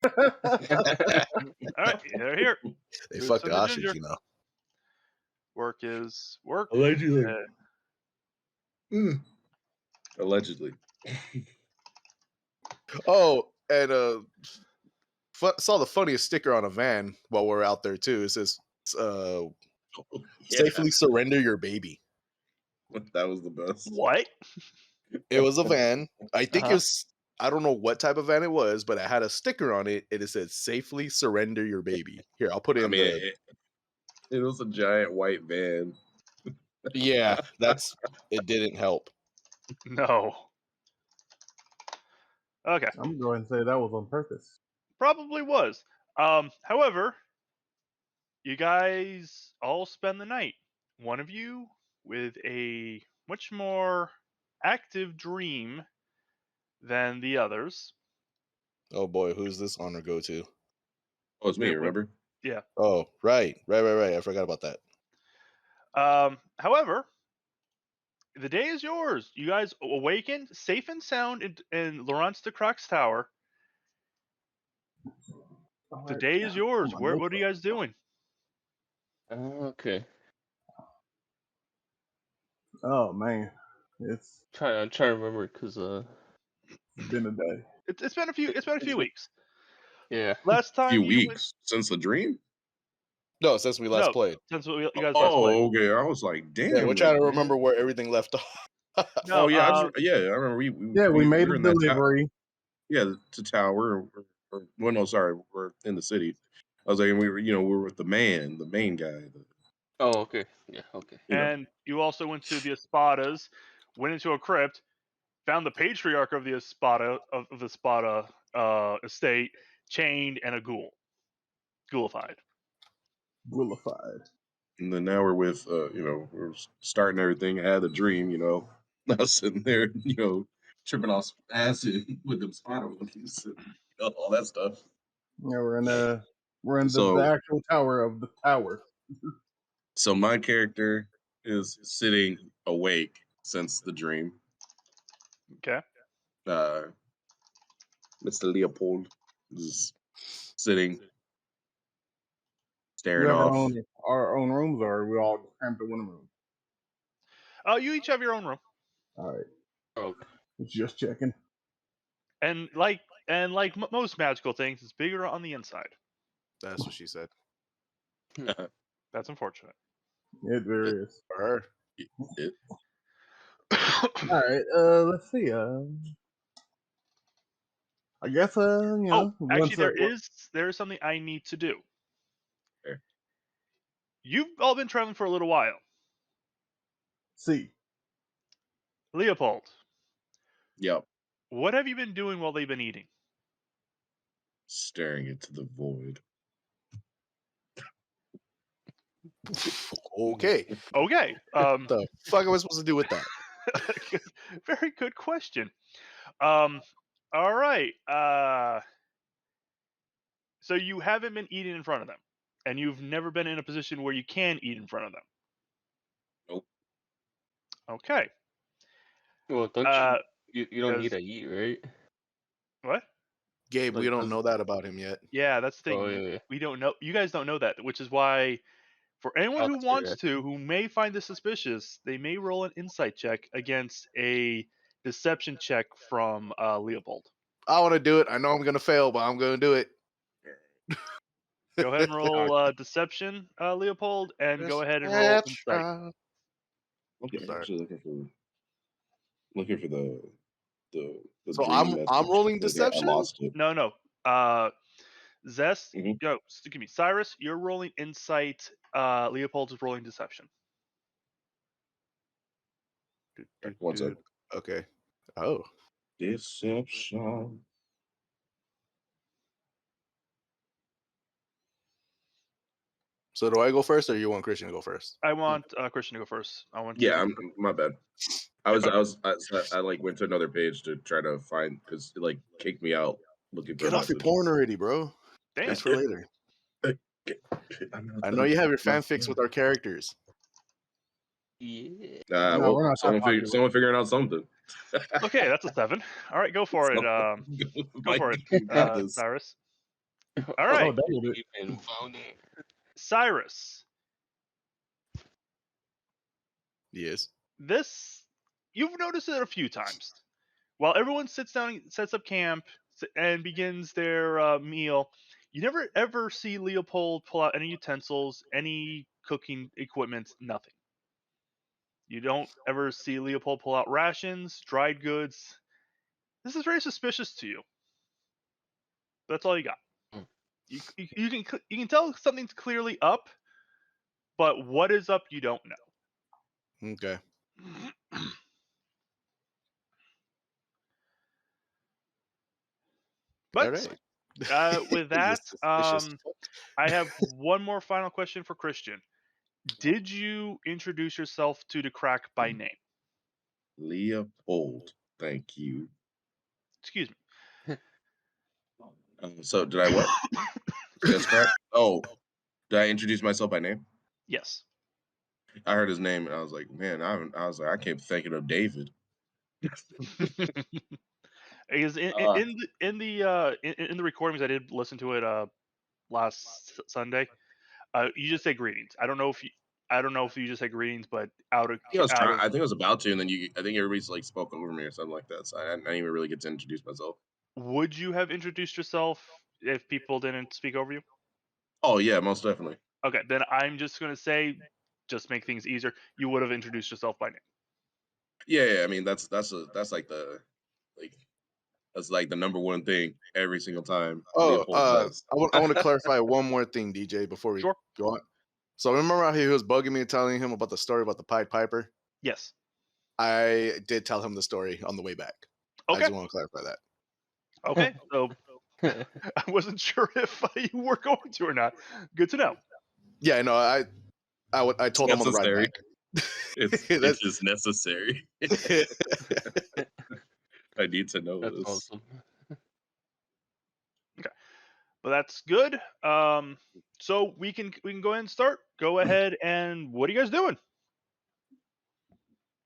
right, they're here. They Roots fucked of the the ostrich, ginger. you know. Work is work. Allegedly. Uh, Allegedly. Oh, and saw the funniest sticker on a van while we're out there too. It says, "Safely surrender your baby." That was the best. What? It was a van. I think Uh-huh. it's. I don't know what type of van it was, but it had a sticker on it, and it said, "Safely surrender your baby." Here, I'll put it I in mean, the. it was a giant white van. Yeah, that's. It didn't help. No. Okay. I'm going to say that was on purpose. Probably was. However, you guys all spend the night. One of you with a much more active dream than the others. Oh boy, who's this honor go to? Oh, it's me, Wait, what? remember? Yeah. Oh, right. I forgot about that. However, the day is yours. You guys awaken safe and sound in Laurence de Croc's tower. The day is yours. What are you guys doing? Okay. Oh man, it's I'm trying to remember because been a day. It's been a few weeks. yeah. Last time few you weeks since the dream? No, since we last played. Since you guys last played. Oh, okay. I was like, damn. Yeah, we're trying to remember where everything left off. No, Oh yeah, I remember we made were a in that delivery. yeah, to tower. Well, no, sorry, we're in the city. I was like, we were with the main guy. Oh, okay. Yeah, okay. And you also went to the Espadas, went into a crypt, found the patriarch of the Espada estate, chained, and a ghoulified. And then now we're with we're starting everything. I had a dream, I was sitting there, tripping off acid with them spider monkeys and all that stuff. Yeah, we're in the So- actual tower of the tower. So my character is sitting awake since the dream. Okay. Mr. Leopold is sitting, We staring have off. our own rooms, or are we all cramped in one room? You each have your own room. All right, Oh, just checking. And like most magical things, it's bigger on the inside. That's what she said. That's unfortunate. It very is. For her. All right, let's see. I guess actually, there is something I need to do. Okay. You've all been traveling for a little while. See, Leopold, Yep. what have you been doing while they've been eating? Staring into the void. Okay. Okay. What the fuck am I supposed to do with that? Very good question. All right. So you haven't been eating in front of them, and you've never been in a position where you can eat in front of them. Nope. Okay. well, don't you don't need to eat, right? What? Gabe, we Like, don't know that about him yet. Yeah, that's the thing. Oh, yeah. We don't know. You guys don't know that, which is why, for anyone who That's wants correct. to, who may find this suspicious, they may roll an insight check against a deception check from Leopold. I want to do it. I know I'm going to fail, but I'm going to do it. Go ahead and roll deception, Leopold, and go ahead and roll insight. Actually looking for the So dream I'm rolling message. deception? I lost it. No. Zest, Mhm. excuse me, Cyrus, you're rolling insight. Leopold is rolling deception. 1 second. Okay. Oh. Deception. So do I go first, or you want Christian to go first? I want Christian to go first. Yeah, my bad. I like went to another page to try to find, because it like kicked me out looking for Get a off your message. porn already, bro. Damn. Thanks for later. I'm I know you have your fanfics with our characters. Yeah. No, well, we're not someone figuring out something. Okay, that's a 7. All right, go for it. Go for it, Got this. Cyrus. All right. Oh, doubled it. Even found it. Cyrus, Yes. this you've noticed it a few times. While everyone sits down, sets up camp, and begins their meal, you never ever see Leopold pull out any utensils, any cooking equipment, nothing. You don't ever see Leopold pull out rations, dried goods. This is very suspicious to you. That's all you got. Hmm. You can tell something's clearly up, but what is up, you don't know. Okay. But All right. with You're that, suspicious. I have one more final question for Christian. Did you introduce yourself to the crack by name? Leopold. Thank you. Excuse me. So did I what? That's correct. Oh, did I introduce myself by name? Yes. I heard his name and I was like, man, I was like, I kept thinking of David. Because Uh, in the recordings I did listen to it last Sunday, you just say greetings. I don't know if you just said greetings, but I think I was about to, and then I think everybody's like spoke over me or something like that. So I didn't even really get to introduce myself. would you have introduced yourself if people didn't speak over you? Oh yeah, most definitely. Okay, then I'm just gonna say, just make things easier. You would have introduced yourself by name. Yeah. I mean, that's like that's like the number one thing every single time Oh, Leopold says. I want to clarify one more thing, DJ, before we Sure. go on. So remember how he was bugging me and telling him about the story about the Pied Piper? Yes. I did tell him the story on the way back. I Okay. just want to clarify that. Okay. So I wasn't sure if you were going to or not. Good to know. Yeah, no, I told him on the ride necessary. back. It's That's- just necessary. I need to know That's this. awesome. But that's good. So we can go ahead and start. Go ahead and what are you guys doing?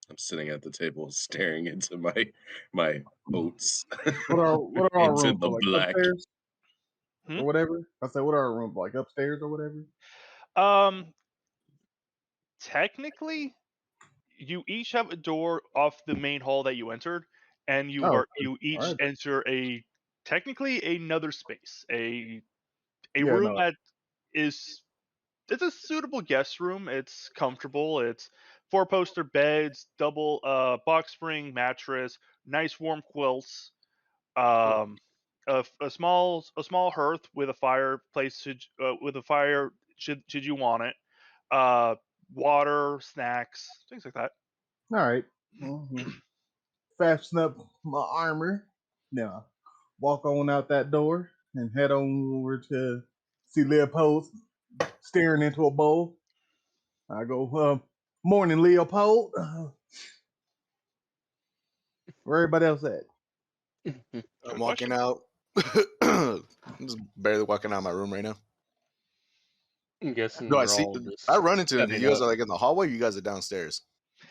I'm sitting at the table staring into my oats. What are our into rooms the like black. upstairs Hmm? or whatever? I said, what are our rooms like upstairs or whatever? Technically, you each have a door off the main hall that you entered, and you Oh, each alright. enter technically another space, a Yeah, room no. that is it's a suitable guest room. It's comfortable. It's 4-poster beds, double box spring mattress, nice warm quilts, a small hearth with a fireplace with a fire should you want it, water, snacks, things like that. All right. Fasten up my armor. Now, walk on out that door and head on over to see Leopold staring into a bowl. I go, morning, Leopold. Where everybody else at? I'm Good walking question. out. I'm just barely walking out of my room right now. I'm guessing No, I we're see. all just I run into him. setting You guys up. are like in the hallway. You guys are downstairs.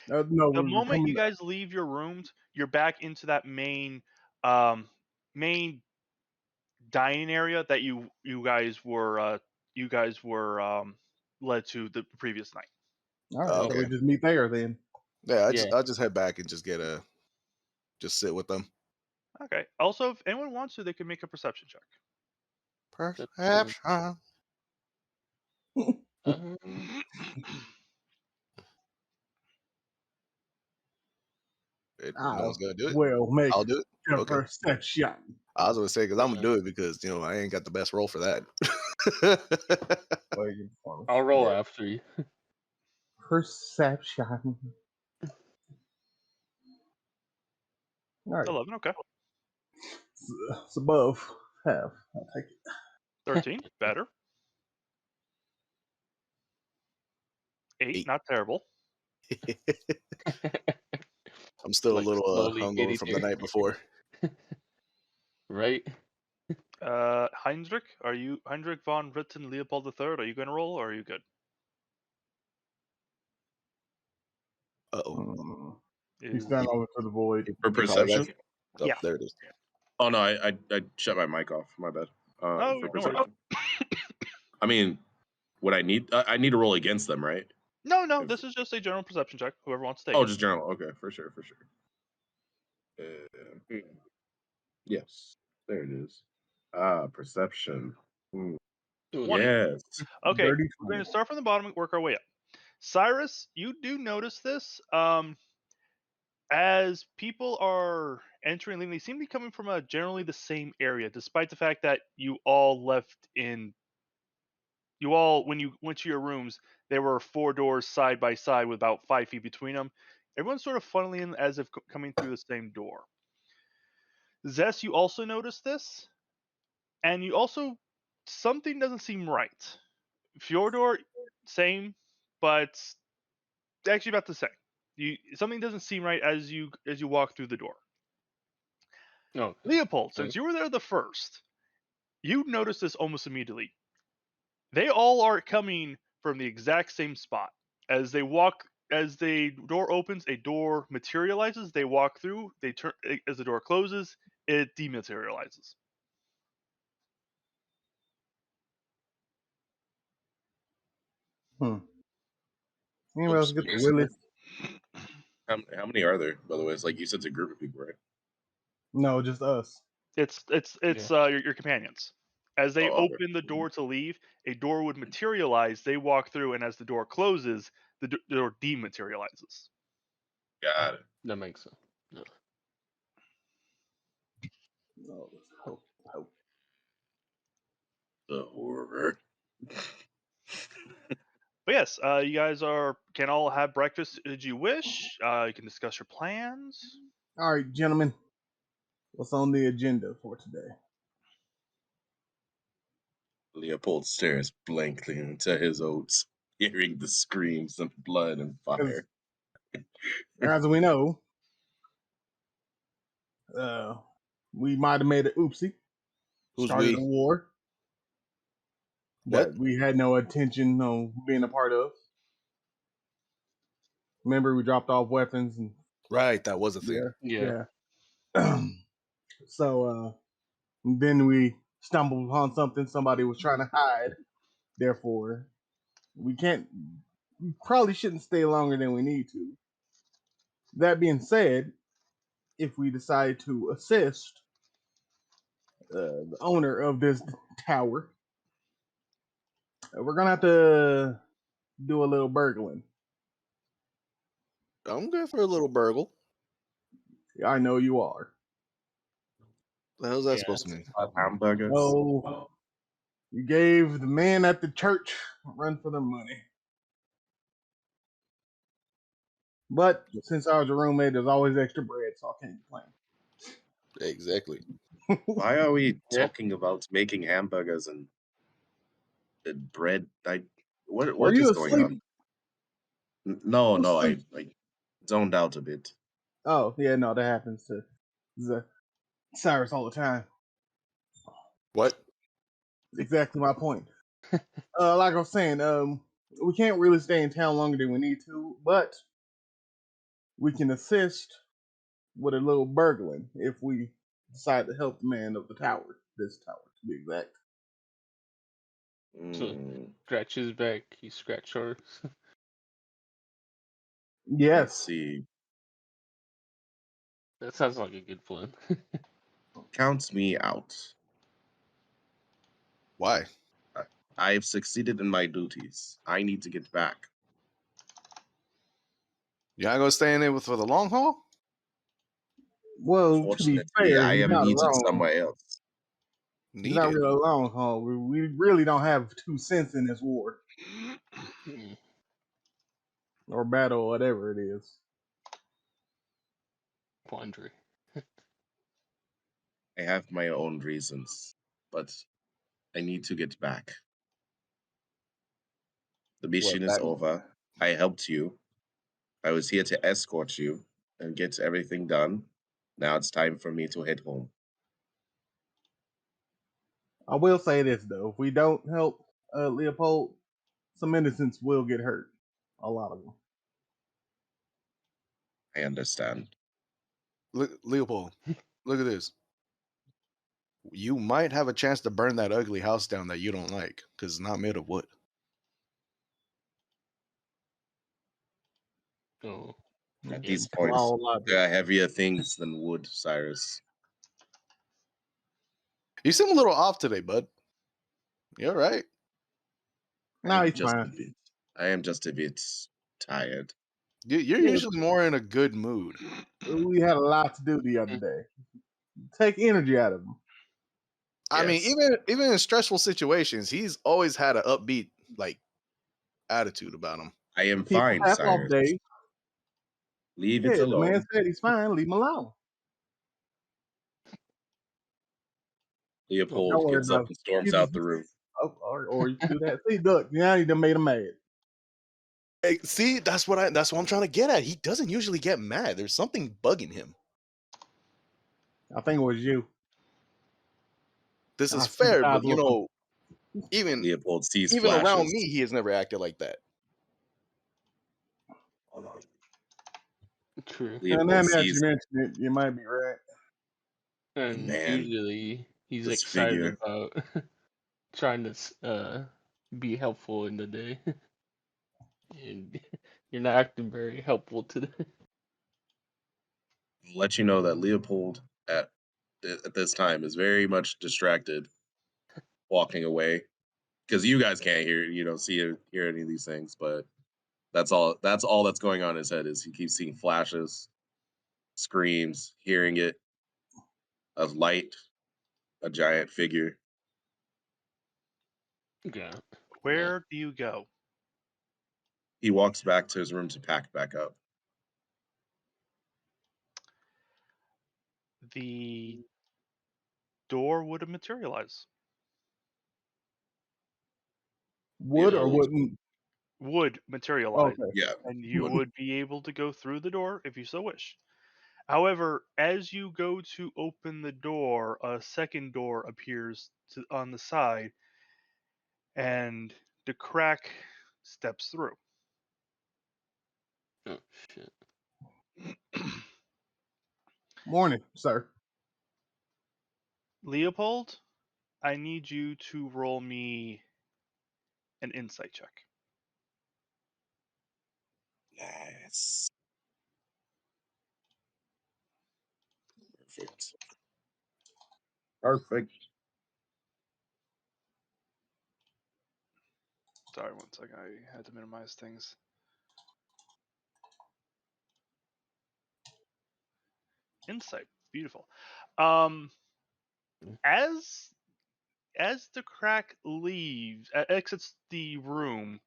No, The we're moment coming you back. guys leave your rooms, you're back into that um, main dining area that you guys were led to the previous night. All right, so Okay. we just meet there then. Yeah, Yeah. I'll just head back and just just sit with them. Okay. Also, if anyone wants to, they can make a perception check. Perhaps. Um, No one's gonna do it. Well, make I'll do it. a Okay. perception. I was gonna say because I'm gonna do it because I ain't got the best roll for that. I'll roll after you. Perception. All right, 11. Okay. it's above half. I'll take it. 13. Better. 8. Eight. Not terrible. I'm still Like a little slowly hungover getting from the there. night before. Right? Heinrich von Ritten Leopold III? Are you going to roll or are you good? Uh-oh. He's down over to the void. For perception? Oh, Yeah. there it is. Oh no, I shut my mic off. My bad. Oh, for no worries. perception? I mean, would I need to roll against them, right? No, If- this is just a general perception check. Whoever wants to take Oh, it. just general. Okay, for sure. Yes, there it is. Perception. Ooh, Yes. Okay, Dirty we're going 20. to start from the bottom and work our way up. Cyrus, you do notice this. As people are entering, leaving, they seem to be coming from generally the same area, despite the fact that you all left in. You all, when you went to your rooms, there were 4 doors side by side with about 5 feet between them. Everyone's sort of funneling in as if coming through the same door. Zess, you also notice this, and you also something doesn't seem right. Fyodor, same, but actually about the same. Something doesn't seem right as you walk through the door. no. Leopold, since you were there the first, you notice this almost immediately. They all are coming from the exact same spot. As they walk, as the door opens, a door materializes. They walk through. They turn. As the door closes, it dematerializes. Anyone else get the Willis? How many are there, by the way? It's like you said, it's a group of people, right? No, just us. It's your companions. As they Oh, okay. open the door to leave, a door would materialize. They walk through, and as the door closes, the door dematerializes. Got it. That makes sense. Yeah. No, hope. The horror. But yes, you guys can all have breakfast as you wish. You can discuss your plans. All right, gentlemen. What's on the agenda for today? Leopold stares blankly into his oats, hearing the screams of blood and fire. As we know, we might have made an oopsie. Who's Started we? a war What? that we had no intention of being a part of. Remember, we dropped off weapons and Right, that was a thing. Yeah. So then we stumbled upon something somebody was trying to hide. Therefore, we probably shouldn't stay longer than we need to. That being said, if we decide to assist the owner of this tower, we're gonna have to do a little burgling. I'm good for a little burgle. I know you are. The hell's that supposed to mean? Hamburgers. Oh, you gave the men at the church a run for their money. But since I was a roommate, there's always extra bread, so I can't complain. Exactly. Why are we Yeah. talking about making hamburgers and bread? What Were you is going asleep? on? No, Asleep. I zoned out a bit. Oh, yeah, no, that happens to Cyrus all the time. What? Exactly my point. Like I was saying, we can't really stay in town longer than we need to, but we can assist with a little burgling if we decide to help the man of the tower. This tower, to be exact. So scratch his back, he scratch ours. Let's Yes. see. That sounds like a good plan. Count me out. Why? I've succeeded in my duties. I need to get back. You're not gonna stay in there for the long haul? Well, to be Fortunately, fair, I he's am not needed wrong. somewhere else. It's not really a long haul. We really don't have 2 cents in this war or battle, or whatever it is. Quandary. I have my own reasons, but I need to get back. The mission is over. I helped you. I was here to escort you and get everything done. Now it's time for me to head home. I will say this though: if we don't help Leopold, some innocents will get hurt. A lot of them. I understand. Look, Leopold, look at this. you might have a chance to burn that ugly house down that you don't like because it's not made of wood. Oh, At yeah. these points, All logic. there are heavier things than wood, Cyrus. You seem a little off today, bud. You're right. No, I'm he's just fine. a bit. I am just a bit tired. You're Yeah. usually more in a good mood. We had a lot to do the other day. Take energy out of him. I mean, Yes. even in stressful situations, he's always had an upbeat like attitude about him. I am People fine, have off Cyrus. days. Leave Yeah, it the man alone. said he's fine. Leave him alone. Leopold Don't worry gets about up it. and storms You out just, the room. or you can do that. See, look, now he done made him mad. Hey, see, that's what I'm trying to get at. He doesn't usually get mad. There's something bugging him. I think it was you. This I is fair, sympathize but you with him. know, even Leopold sees even around flashes. me, he has never acted like that. True. And Leopold then that you sees mentioned it, you might be right. And man, usually he's this excited figure. about trying to be helpful in the day. And you're not acting very helpful today. I'll let you know that Leopold at this time is very much distracted, walking away, because you guys can't see or hear any of these things. But that's all. That's all that's going on in his head is he keeps seeing flashes, screams, hearing it, a light, a giant figure. Yeah. Where do you go? He walks back to his room to pack back up. The door would materialize. Would or Leopold, wouldn't? Would materialize, Okay. yeah, and you would. would be able to go through the door if you so wish. However, as you go to open the door, a second door appears on the side, and the crack steps through. Oh shit. Morning, sir. Leopold, I need you to roll me an insight check. Nice. Perfect. Perfect. Sorry, one second. I had to minimize things. Insight, beautiful. As the crack exits the room,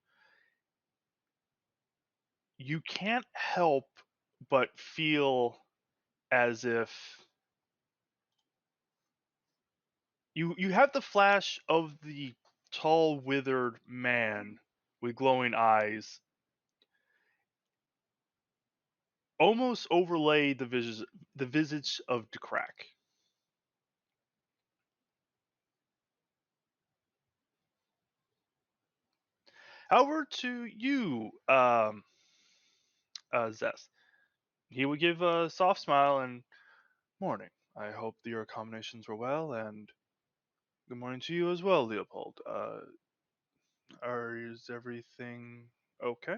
you can't help but feel as if you have the flash of the tall, withered man with glowing eyes almost overlay the visage of the crack. However, to you, Zeth, he would give a soft smile and morning. I hope that your accommodations were well, and good morning to you as well, Leopold. Is everything okay?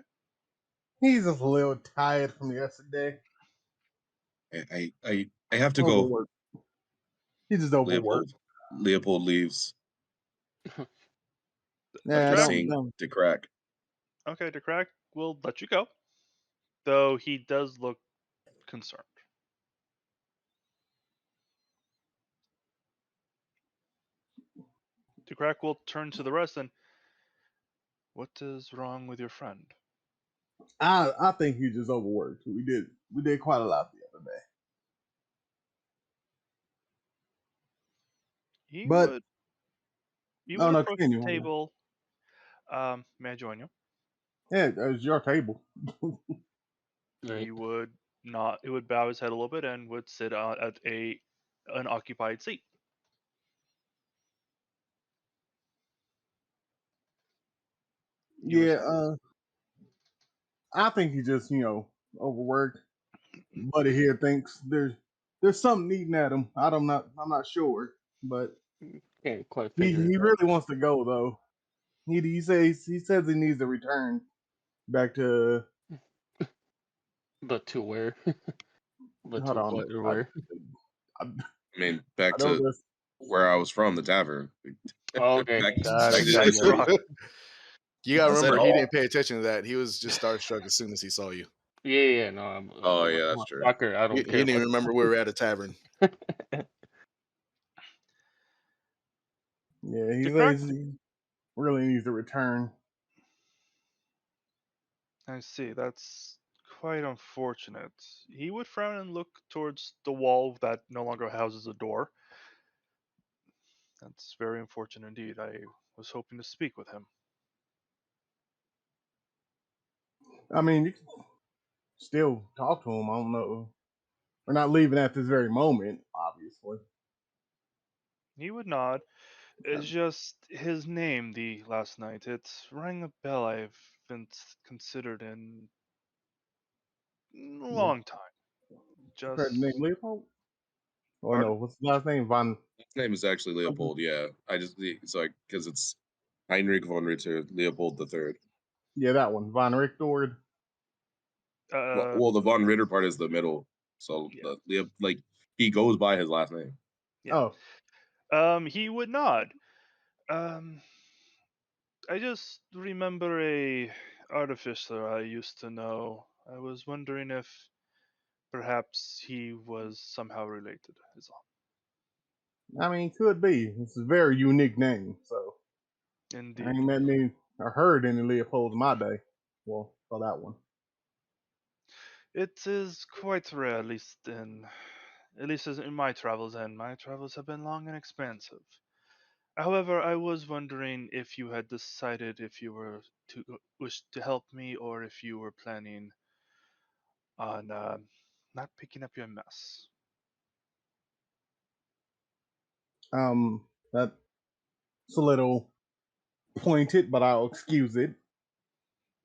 He's just a little tired from yesterday. I have to go. Overworked. He's just overworked. Leopold leaves Yeah, after Crack? seeing the crack. Okay, the crack will let you go, though he does look concerned. The crack will turn to the rest and, what is wrong with your friend? I think he's just overworked. We did quite a lot the other day. He But would no, approach the continue. table. May I join you? Yeah, it was your table. Right. He would not. He would bow his head a little bit and would sit at an occupied seat. You were Yeah, saying? I think he just overworked. Buddy here thinks there's something eating at him. I'm not sure. but Can't quite he figure it out. really wants to go though. He says he needs to return back to. But to where? But Hold to on, what or where? I mean, back I know to this. where I was from, the tavern. Oh, okay, Back, got back it, to got Nice it. rock. You gotta I said remember, he all. didn't pay attention to that. He was just starstruck as soon as he saw you. Yeah, no, I'm Oh I'm a, yeah, I'm that's a true. stalker. I He don't care didn't even about remember we were at a tavern. Yeah, he To says correct, he really needs to return. I see. That's quite unfortunate. He would frown and look towards the wall that no longer houses a door. That's very unfortunate indeed. I was hoping to speak with him. I mean, you can still talk to him. I don't know. We're not leaving at this very moment, obviously. He would nod. It's just his name the last night. It rang a bell I haven't considered in a The long time. correct name Just Leopold? Or Pardon? no, what's the last name? Von. His name is actually Leopold. Yeah, I just because it's Heinrich von Ritter Leopold the Third. Yeah, that one. Von Richtord. Well, the von Ritter part is the middle. So yeah, like he goes by his last name. yeah. Oh, He would nod. Um, I just remember a artificer I used to know. I was wondering if perhaps he was somehow related. Is all. I mean, could be. It's a very unique name, so I Indeed. ain't met me or heard any Leopolds in my day. Well, for that one. It is quite rare, at least as in my travels, and my travels have been long and expansive. However, I was wondering if you had decided if you were to wish to help me, or if you were planning on not picking up your mess. That's a little pointed, but I'll excuse it.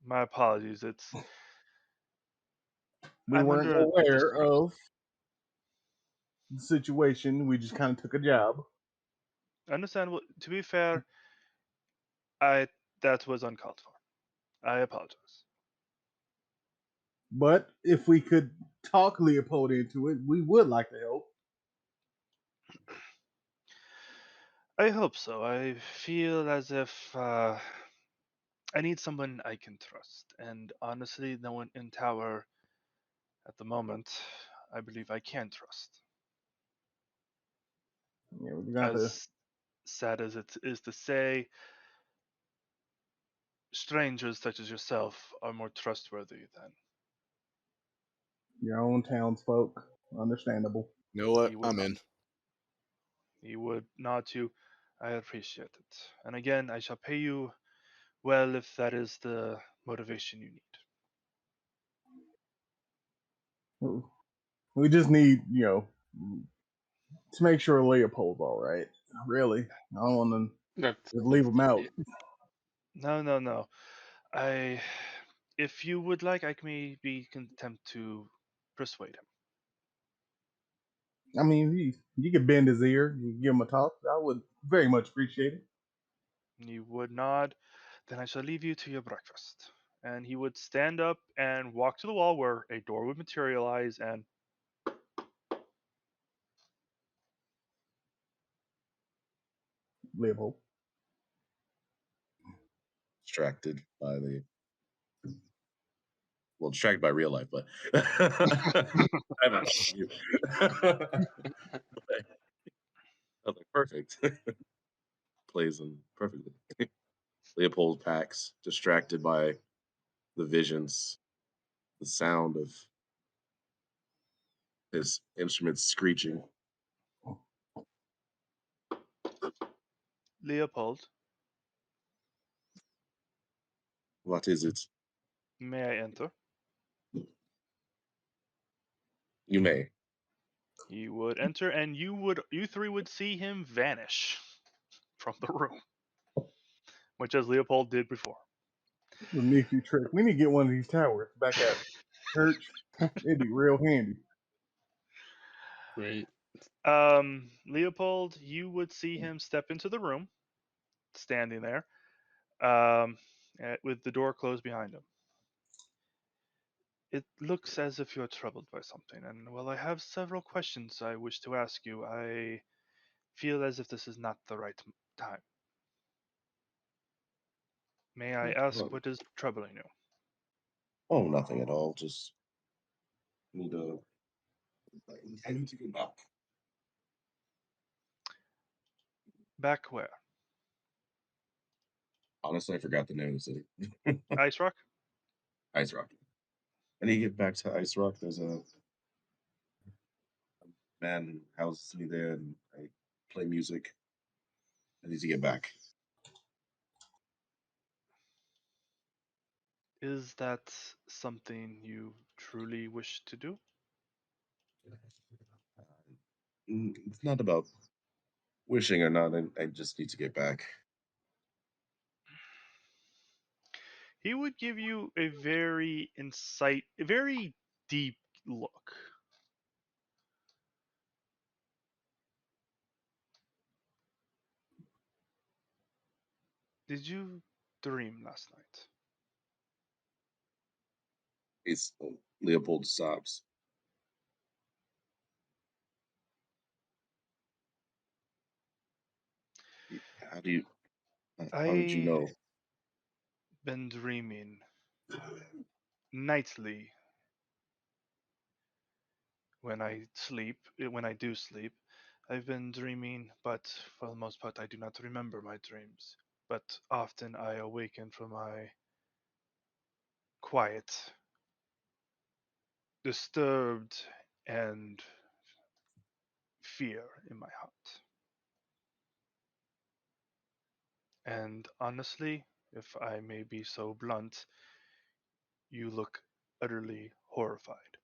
My apologies. We I'm weren't under a aware distress. of the situation. We just kind of took a job. Understandable. To be fair, I that was uncalled for. I apologize. But if we could talk Leopold into it, we would like to help. I hope so. I feel as if I need someone I can trust, and honestly, no one in Tower at the moment I believe I can trust. Yeah, we're gonna have to. As sad as it is to say, strangers such as yourself are more trustworthy than Your own townsfolk. Understandable. You know what? he would I'm not. in. He would nod to. I appreciate it, and again, I shall pay you well if that is the motivation you need. We just need, to make sure Leopold's all right. Really, I don't want to just leave That's him out. No, no, no. I, if you would like, I may be content to persuade him. I mean, you could bend his ear, you give him a talk. I would very much appreciate it. You would nod. Then I shall leave you to your breakfast. And he would stand up and walk to the wall where a door would materialize, and Leopold. Distracted by real life, but I don't know. I was like, perfect. Plays them perfectly. Leopold packs, distracted by the visions, the sound of his instruments screeching. Leopold, What is it? may I enter? You may. He would enter, and you three would see him vanish from the room, much as Leopold did before. The Nephew trick. We need to get one of these towers back at church. It'd be real handy. great. Leopold, you would see him step into the room, standing there, with the door closed behind him. It looks as if you're troubled by something, and while I have several questions I wish to ask you, I feel as if this is not the right time. May I ask what is troubling you? Oh, nothing at all. Just need to. I need to get back. Back where? Honestly, I forgot the name of the city. Ice Rock? Ice Rock. I need to get back to Ice Rock. There's a man who houses me there, and I play music. I need to get back. Is that something you truly wish to do? It's not about wishing or not. I just need to get back. He would give you a very a very deep look. Did you dream last night? It's Leopold sobs. How do you? How did you I know? been dreaming nightly when I do sleep. I've been dreaming, but for the most part I do not remember my dreams. But often I awaken from my quiet, disturbed, and fear in my heart. And honestly, if I may be so blunt, you look utterly horrified.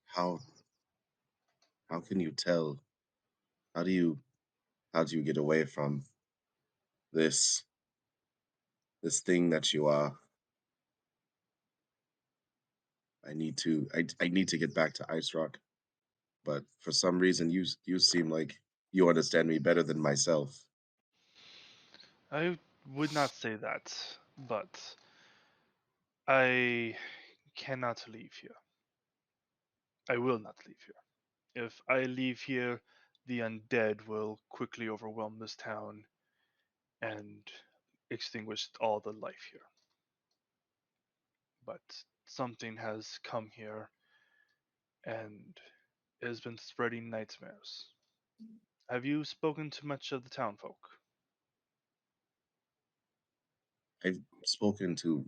How how can you tell? How do you get away from this thing that you are? I need to get back to Ice Rock, but for some reason you seem like you understand me better than myself. I would not say that, but I cannot leave here. I will not leave here. If I leave here, the undead will quickly overwhelm this town and extinguish all the life here. But something has come here and has been spreading nightmares. Have you spoken to much of the town folk? I've spoken to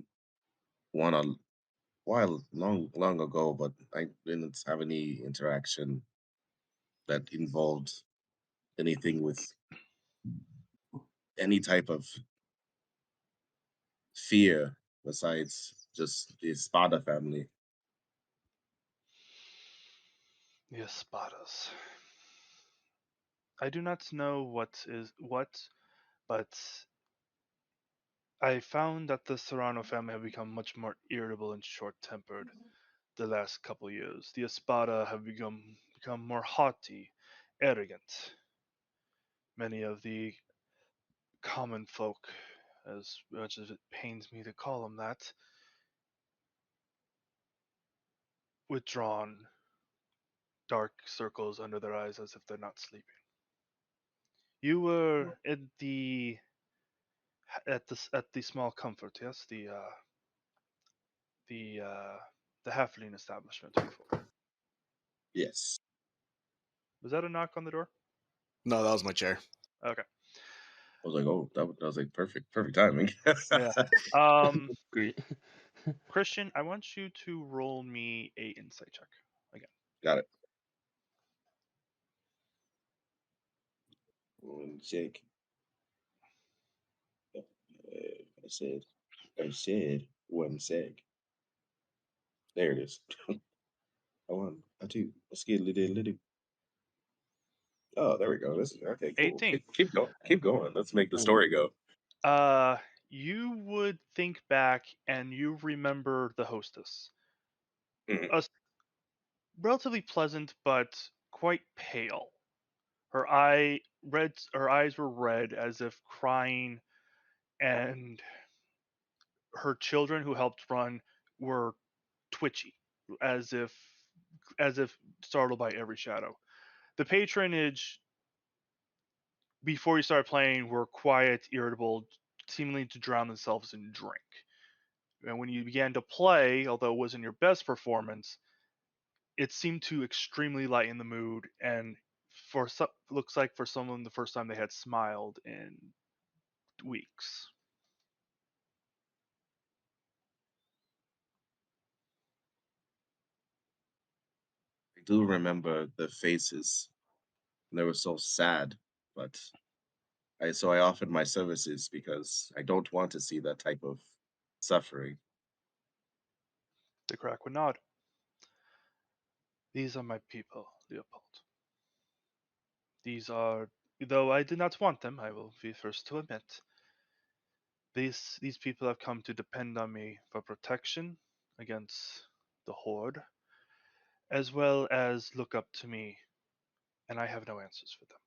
one a while long ago, but I didn't have any interaction that involved anything with any type of fear besides just the Spada family. The Espadas. I do not know what is what, but I found that the Serrano family have become much more irritable and short-tempered the last couple years. The Espada have become more haughty, arrogant. Many of the common folk, as much as it pains me to call them that, withdrawn, dark circles under their eyes as if they're not sleeping. You were at the small comfort, yes, the uh, the halfling establishment before. Yes. Was that a knock on the door? No, that was my chair. Okay. I was like, oh, that was like perfect timing. Yeah. Um, Great. Christian, I want you to roll me a insight check again. Got it. One sec. I said one sec. There it is. I one, a two, a skidly. Oh, there we go. This is okay. Cool. 18. Keep going. Keep going. Let's make the Ooh. story go. You would think back and you remember the hostess. Mhm. A relatively pleasant but quite pale. Her eyes were red as if crying, and her children who helped run were twitchy, as if as if startled by every shadow. The patronage before you started playing were quiet, irritable, seemingly to drown themselves in drink. And when you began to play, although it wasn't your best performance, it seemed to extremely lighten the mood. And for some, looks like for someone the first time they had smiled in weeks. I do remember the faces. They were so sad, but I offered my services because I don't want to see that type of suffering. The crack would nod. These are my people, Leopold. These are, though I did not want them, I will be first to admit. These people have come to depend on me for protection against the horde, as well as look up to me, and I have no answers for them.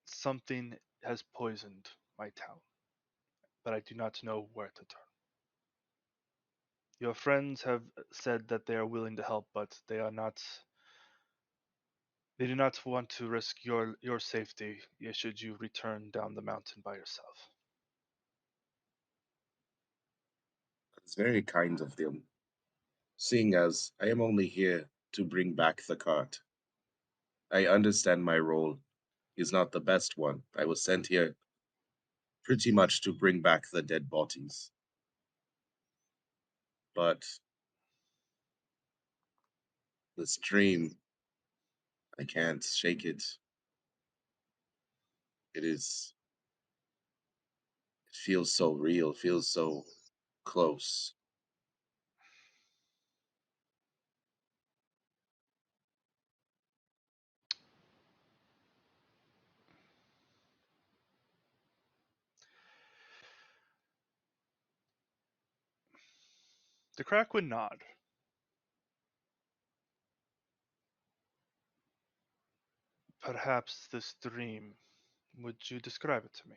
Something has poisoned my town, but I do not know where to turn. Your friends have said that they are willing to help, but they are not. They do not want to risk your safety should you return down the mountain by yourself. It's very kind of them, seeing as I am only here to bring back the cart. I understand my role is not the best one. I was sent here pretty much to bring back the dead bodies. But this dream, I can't shake it. It feels so real, feels so close. The crack would nod. Perhaps this dream. Would you describe it to me?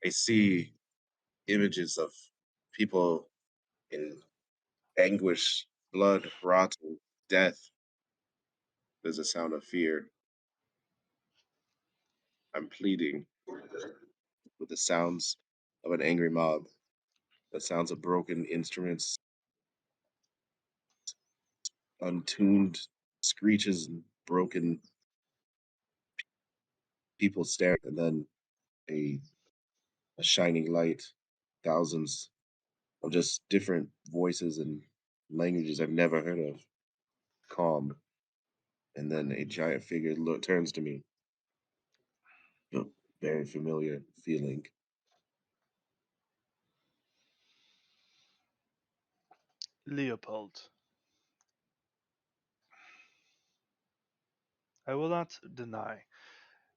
I see images of people in anguish, blood, rotten, death. There's a sound of fear. I'm pleading with the sounds of an angry mob, the sounds of broken instruments, untuned screeches, and broken people staring, and then a, a shining light, thousands of just different voices and languages I've never heard of. Calm, and then a giant figure turns to me. A very familiar feeling. Leopold, I will not deny.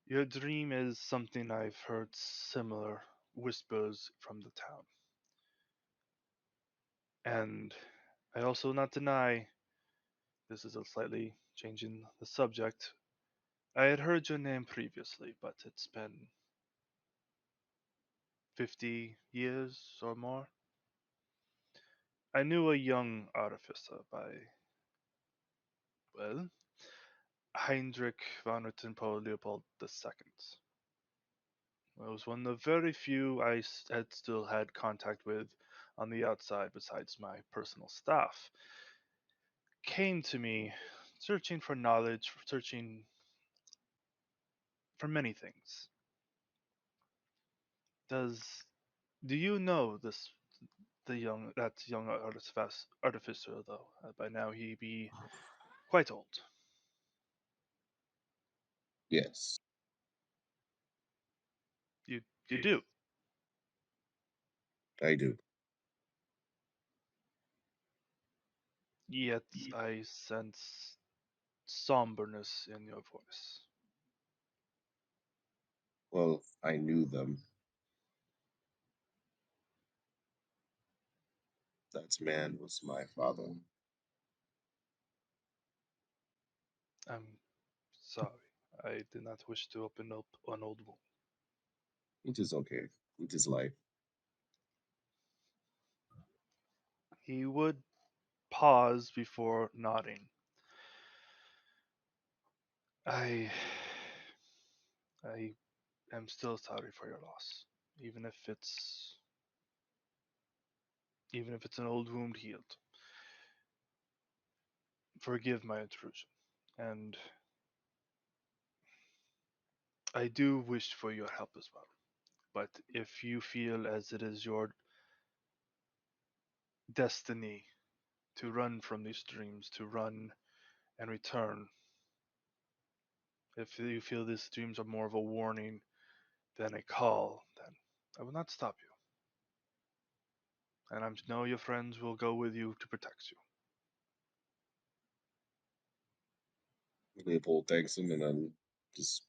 Your dream is something I've heard similar whispers from the town. And I also will not deny, this is a slightly changing the subject. I had heard your name previously, but it's been 50 years or more. I knew a young artificer by, well, Heinrich von Rittenpol Leopold II. It was one of the very few had still had contact with on the outside besides my personal staff. Came to me searching for knowledge, searching for many things. Does do you know that young artificer though? By now he be quite old. Yes, You do. I do. Yet I sense somberness in your voice. Well, I knew them. That man was my father. I'm sorry. I did not wish to open up an old wound. It is okay. It is life. He would pause before nodding. I am still sorry for your loss, even if it's an old wound healed. Forgive my intrusion, and I do wish for your help as well. But if you feel as it is your destiny to run from these dreams, to run and return, if you feel these dreams are more of a warning than a call, then I will not stop you. And I know your friends will go with you to protect you. Leopold thanks him and then just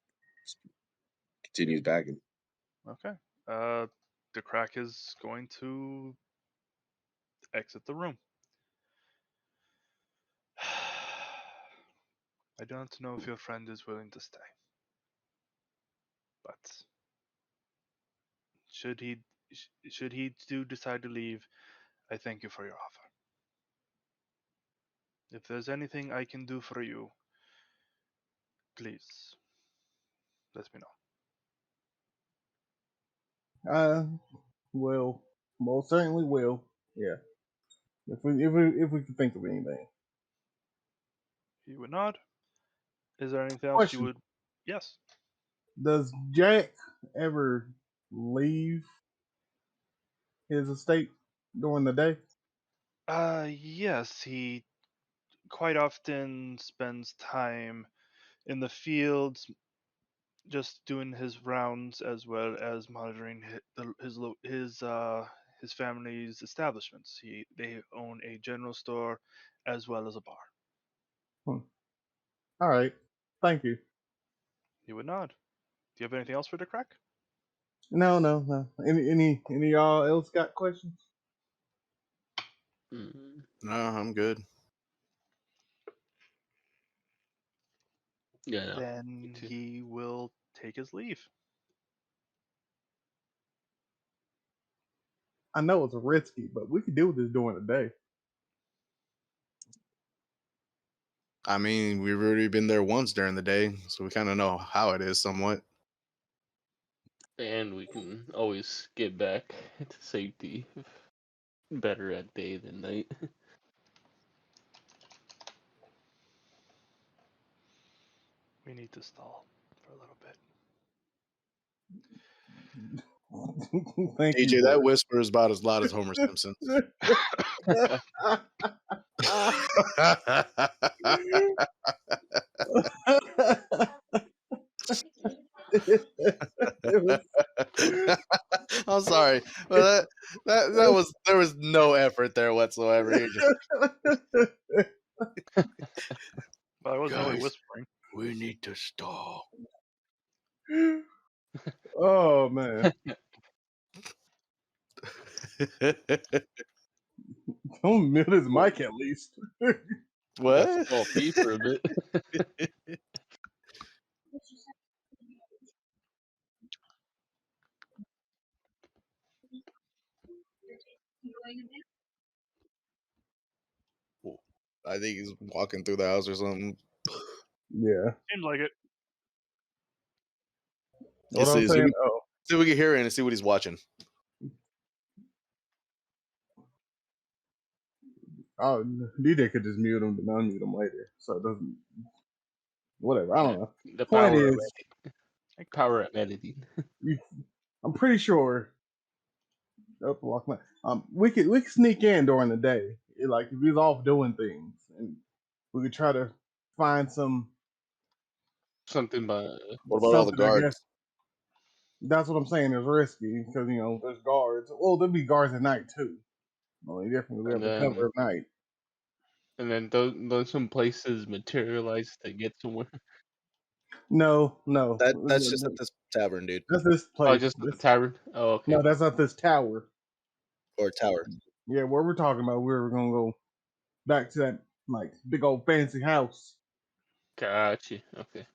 continues bagging. Okay. The crack is going to exit the room. I don't know if your friend is willing to stay, but should he do decide to leave, I thank you for your offer. If there's anything I can do for you, please let me know. Well, most certainly will. Yeah. If we could think of anything. He would nod. Is there anything else you Question: would? Yes. does Jack ever leave his estate during the day? Yes, he quite often spends time in the fields, just doing his rounds as well as monitoring his family's establishments. They own a general store as well as a bar. All right. Thank you. He would nod. Do you have anything else for the crack? No. Any of y'all else got questions? Mm, No, I'm good. yeah, no, me Then too. he will take his leave. I know it's risky, but we could do this during the day. I mean, we've already been there once during the day, so we kind of know how it is somewhat. And we can always get back to safety better at day than night. We need to stall for a little bit. Thank you, AJ, that Bert. whisper is about as loud as Homer Simpson's. It was- I'm sorry, but there was no effort there whatsoever. You're just But I wasn't really guys, whispering. we need to stall. oh man, don't mute his mic at least. What? Small P for a bit. I think he's walking through the house or something. Yeah, Seems like it. what I'm saying. Oh, See if we can hear it and see what he's watching. DJ could just mute him and unmute him later, so it doesn't. Whatever. I don't know. The Point power is, power of editing. I'm pretty sure. We could sneak in during the day, like if he's off doing things, and we could try to find some Something by What about all the something. I guess guards? that's what I'm saying is risky because there's guards. Well, there'll be guards at night too. Well, you definitely and have the cover then of night. And then don't some places materialize to get somewhere? No. That's just at this tavern, dude, That's this Oh, place. just at the tavern? Oh, okay. No, that's not this tower. or tower. Yeah, what we're talking about, we were gonna go back to that like big old fancy house. Gotcha. Okay.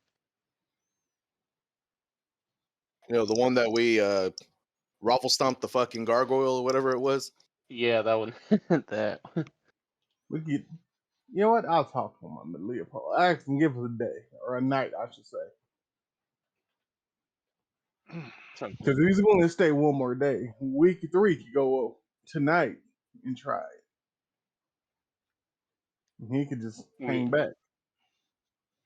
You know, the one that we raffle stomped the fucking gargoyle or whatever it was. Yeah, that one. That. We could, you know what? I'll talk to him on the Leopold. I can give us a day or a night, I should say, Sounds because if he's willing to stay one more day, week 3 could go tonight and try it. And he could just hang back.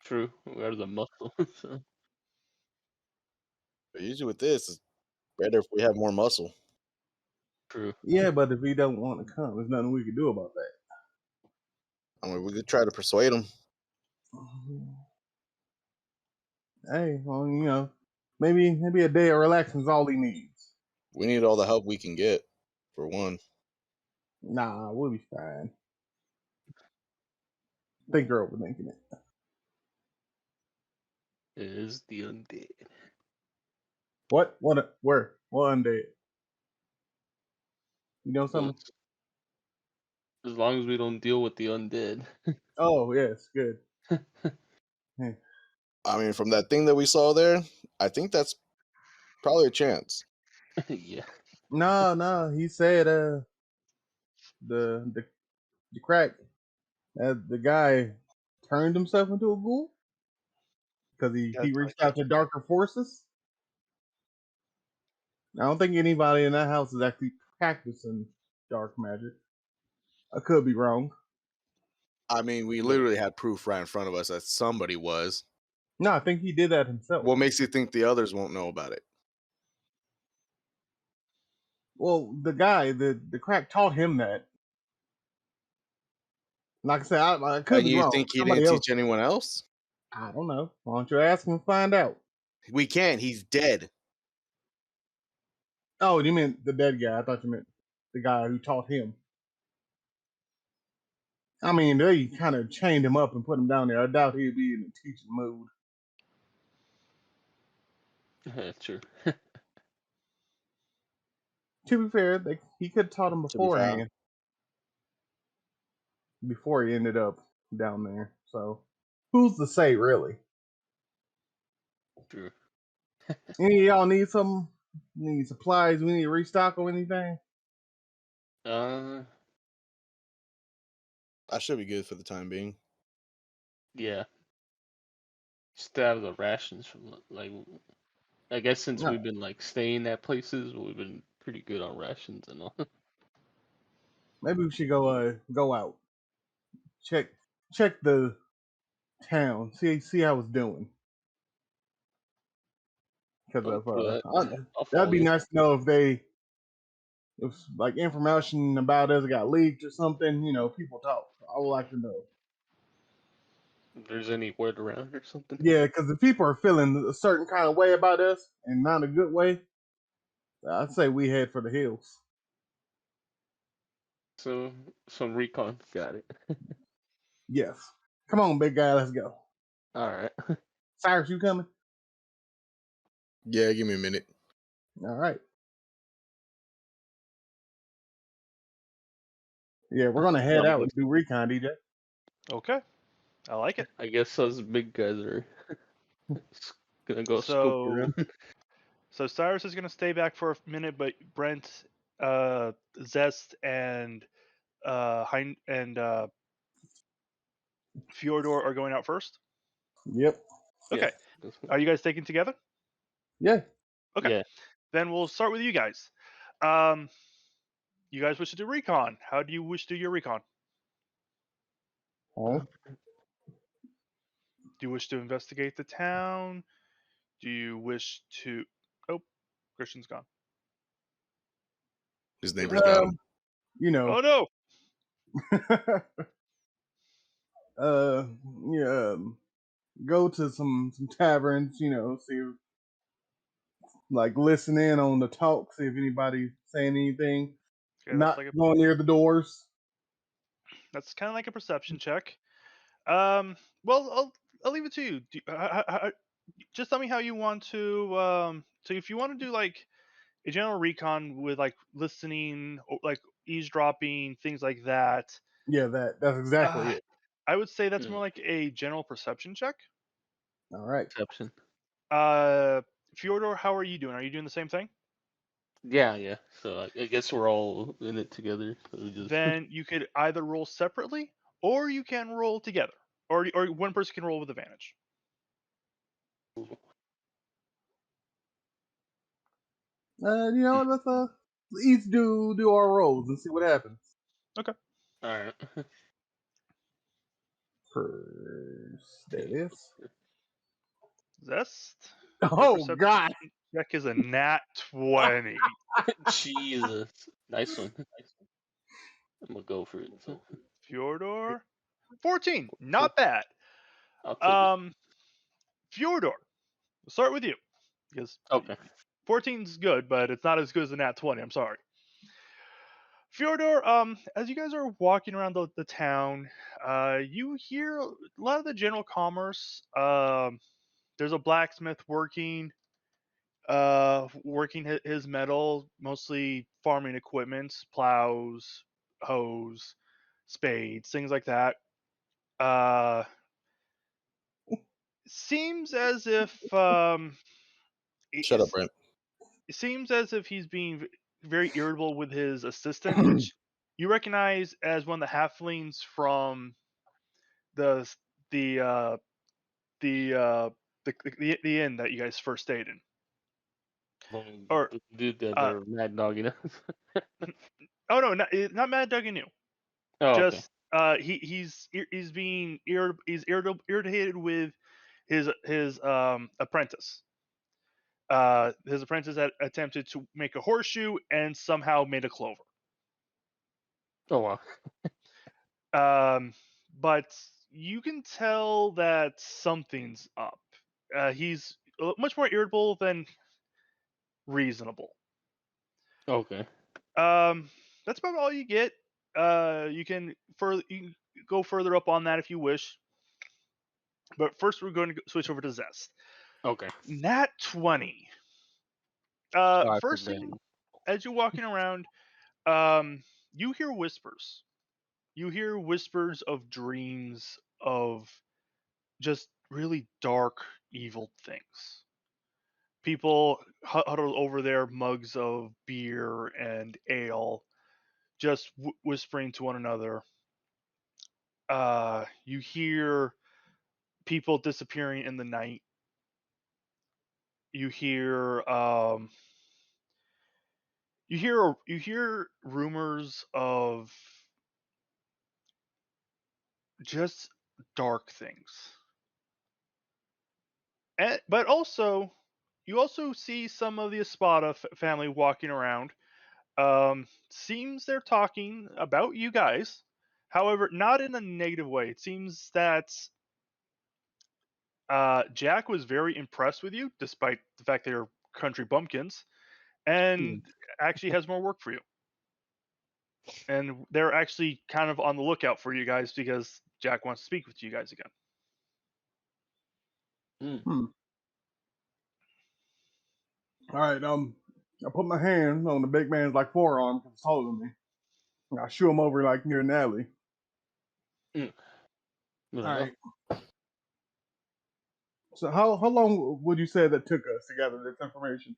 true. We are the muscle. So. But usually with this, it's better if we have more muscle. True. Yeah, but if he don't want to come, there's nothing we can do about that. I mean, we could try to persuade him. Hey, well, you know, maybe a day of relaxing is all he needs. We need all the help we can get, for one. Nah, we'll be fine. I think you're overthinking it. It is the undead. What? Where? What undead? You know Well, something? as long as we don't deal with the undead. Oh, yes, good. I mean, from that thing that we saw there, I think that's probably a chance. Yeah. No, he said the crack the guy turned himself into a ghoul because he reached out to darker forces. I don't think anybody in that house is actually practicing dark magic. I could be wrong. I mean, we literally had proof right in front of us that somebody was. No, I think he did that himself. What makes you think the others won't know about it? Well, the guy, the crack taught him that. Like I said, I could And be you wrong. think he Somebody didn't else. teach anyone else? I don't know. Why don't you ask him and find out? We can't. He's dead. Oh, you meant the dead guy. I thought you meant the guy who taught him. I mean, they kind of chained him up and put him down there. I doubt he'd be in a teaching mood. True. To be fair, he could have taught him To be fair. beforehand. Before he ended up down there. So, who's to say, really? True. Any of y'all need some? Need supplies? We need to restock or anything? I should be good for the time being. Yeah. Just out of the rations from like, I guess since No. we've been like staying at places, we've been pretty good on rations and all. Maybe we should go out. Check the town. See how it's doing. Because of I'll that'd follow be you. nice to know if like information about us got leaked or something. You know, people talk. I would like to know. If there's any word around or something. Yeah, because if people are feeling a certain kind of way about us and not a good way, I'd say we head for the hills. So some recon. Got it. Yes. Come on, big guy, let's go. All right. Cyrus, you coming? Yeah, give me a minute. All right. Yeah, we're gonna head out and do recon, DJ. Okay, I like it. I guess those big guys are gonna go scope around. So Cyrus is gonna stay back for a minute, but Brent, Zest, and Fyodor are going out first. Yep. Okay. Yeah. Are you guys taking together? Yeah. Okay. Yeah. Then we'll start with you guys. You guys wish to do recon. How do you wish to do your recon? Huh? Do you wish to investigate the town? Do you wish to... Oh, Christian's gone. His neighbor's got him. You know. Oh no! Yeah. Go to some taverns, you know, see, like, listen in on the talk, see if anybody saying anything. Okay, Not going near the doors. That's kind of like a perception check. Well, I'll leave it to you. Just tell me how you want to. So if you want to do like a general recon with like listening, like eavesdropping, things like that. Yeah, that's exactly Uh, it. I would say that's more like a general perception check. All right. Perception. Fyodor, how are you doing? Are you doing the same thing? Yeah. So I guess we're all in it together. So we just Then you could either roll separately, or you can roll together, or one person can roll with advantage. You know what? Let's each do our rolls and see what happens. Okay. all right. First, there it is. Zest. Oh perception God! check is a nat 20. Jesus, nice one. I'm gonna go for it. Fyodor, 14. Not bad. I'll take it. Fyodor, we'll start with you because Okay. 14's good, but it's not as good as a nat 20. I'm sorry. Fyodor, as you guys are walking around the town, you hear a lot of the general commerce. There's a blacksmith working his metal, mostly farming equipment, plows, hoes, spades, things like that. Seems as if Shut up, Brent. it seems as if he's being very irritable with his assistant, which you recognize as one of the halflings from the the uh, the inn that you guys first stayed in. Or The dude that uh, they're mad dogging us. oh no, not Mad Dog and you. Oh, okay. Just he's being irritated with his apprentice. His apprentice had attempted to make a horseshoe and somehow made a clover. Oh wow. But you can tell that something's up. He's much more irritable than reasonable. Okay. That's about all you get. You can go further up on that if you wish. But first, we're going to switch over to Zest. Okay. Nat 20. Oh, I First forgot. thing, as you're walking around, you hear whispers. You hear whispers of dreams of just really dark, evil things. People huddled over their mugs of beer and ale, just whispering to one another. You hear people disappearing in the night. You hear you hear rumors of just dark things. But also, you also see some of the Espada family walking around. Seems they're talking about you guys. However, not in a negative way. It seems that Jack was very impressed with you, despite the fact that you're country bumpkins, and actually has more work for you. And they're actually kind of on the lookout for you guys because Jack wants to speak with you guys again. All right. I put my hand on the big man's like forearm because he's taller than me. And I shoo him over like near an alley. Mm. All right. So how long would you say that took us to gather this information?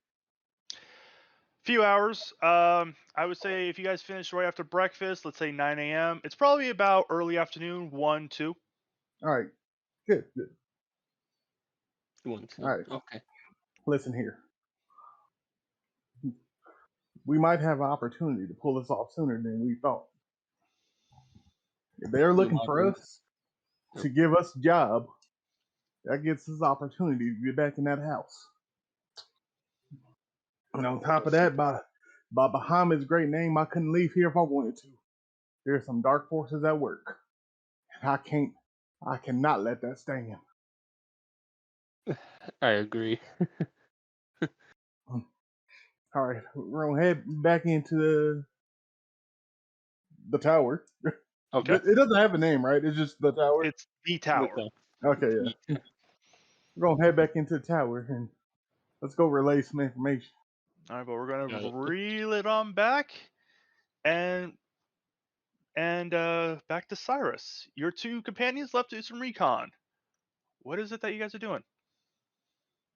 Few hours. I would say if you guys finish right after breakfast, let's say 9 a.m. It's probably about early afternoon, 1, 2. All right. Good. 1, 2. All right. Okay. Listen here. We might have an opportunity to pull this off sooner than we thought. If they're looking for us to give us a job, that gets us opportunity to get back in that house. And on top of that, by Bahamut's great name, I couldn't leave here if I wanted to. There's some dark forces at work. And I cannot let that stand. I agree. All right, we're gonna head back into the tower. Okay. It doesn't have a name, right? It's just the tower. It's the tower. Okay, yeah. We're gonna head back into the tower and let's go relay some information. All right, but we're gonna Got it. reel it on back, and back to Cyrus. Your two companions left to do some recon. What is it that you guys are doing?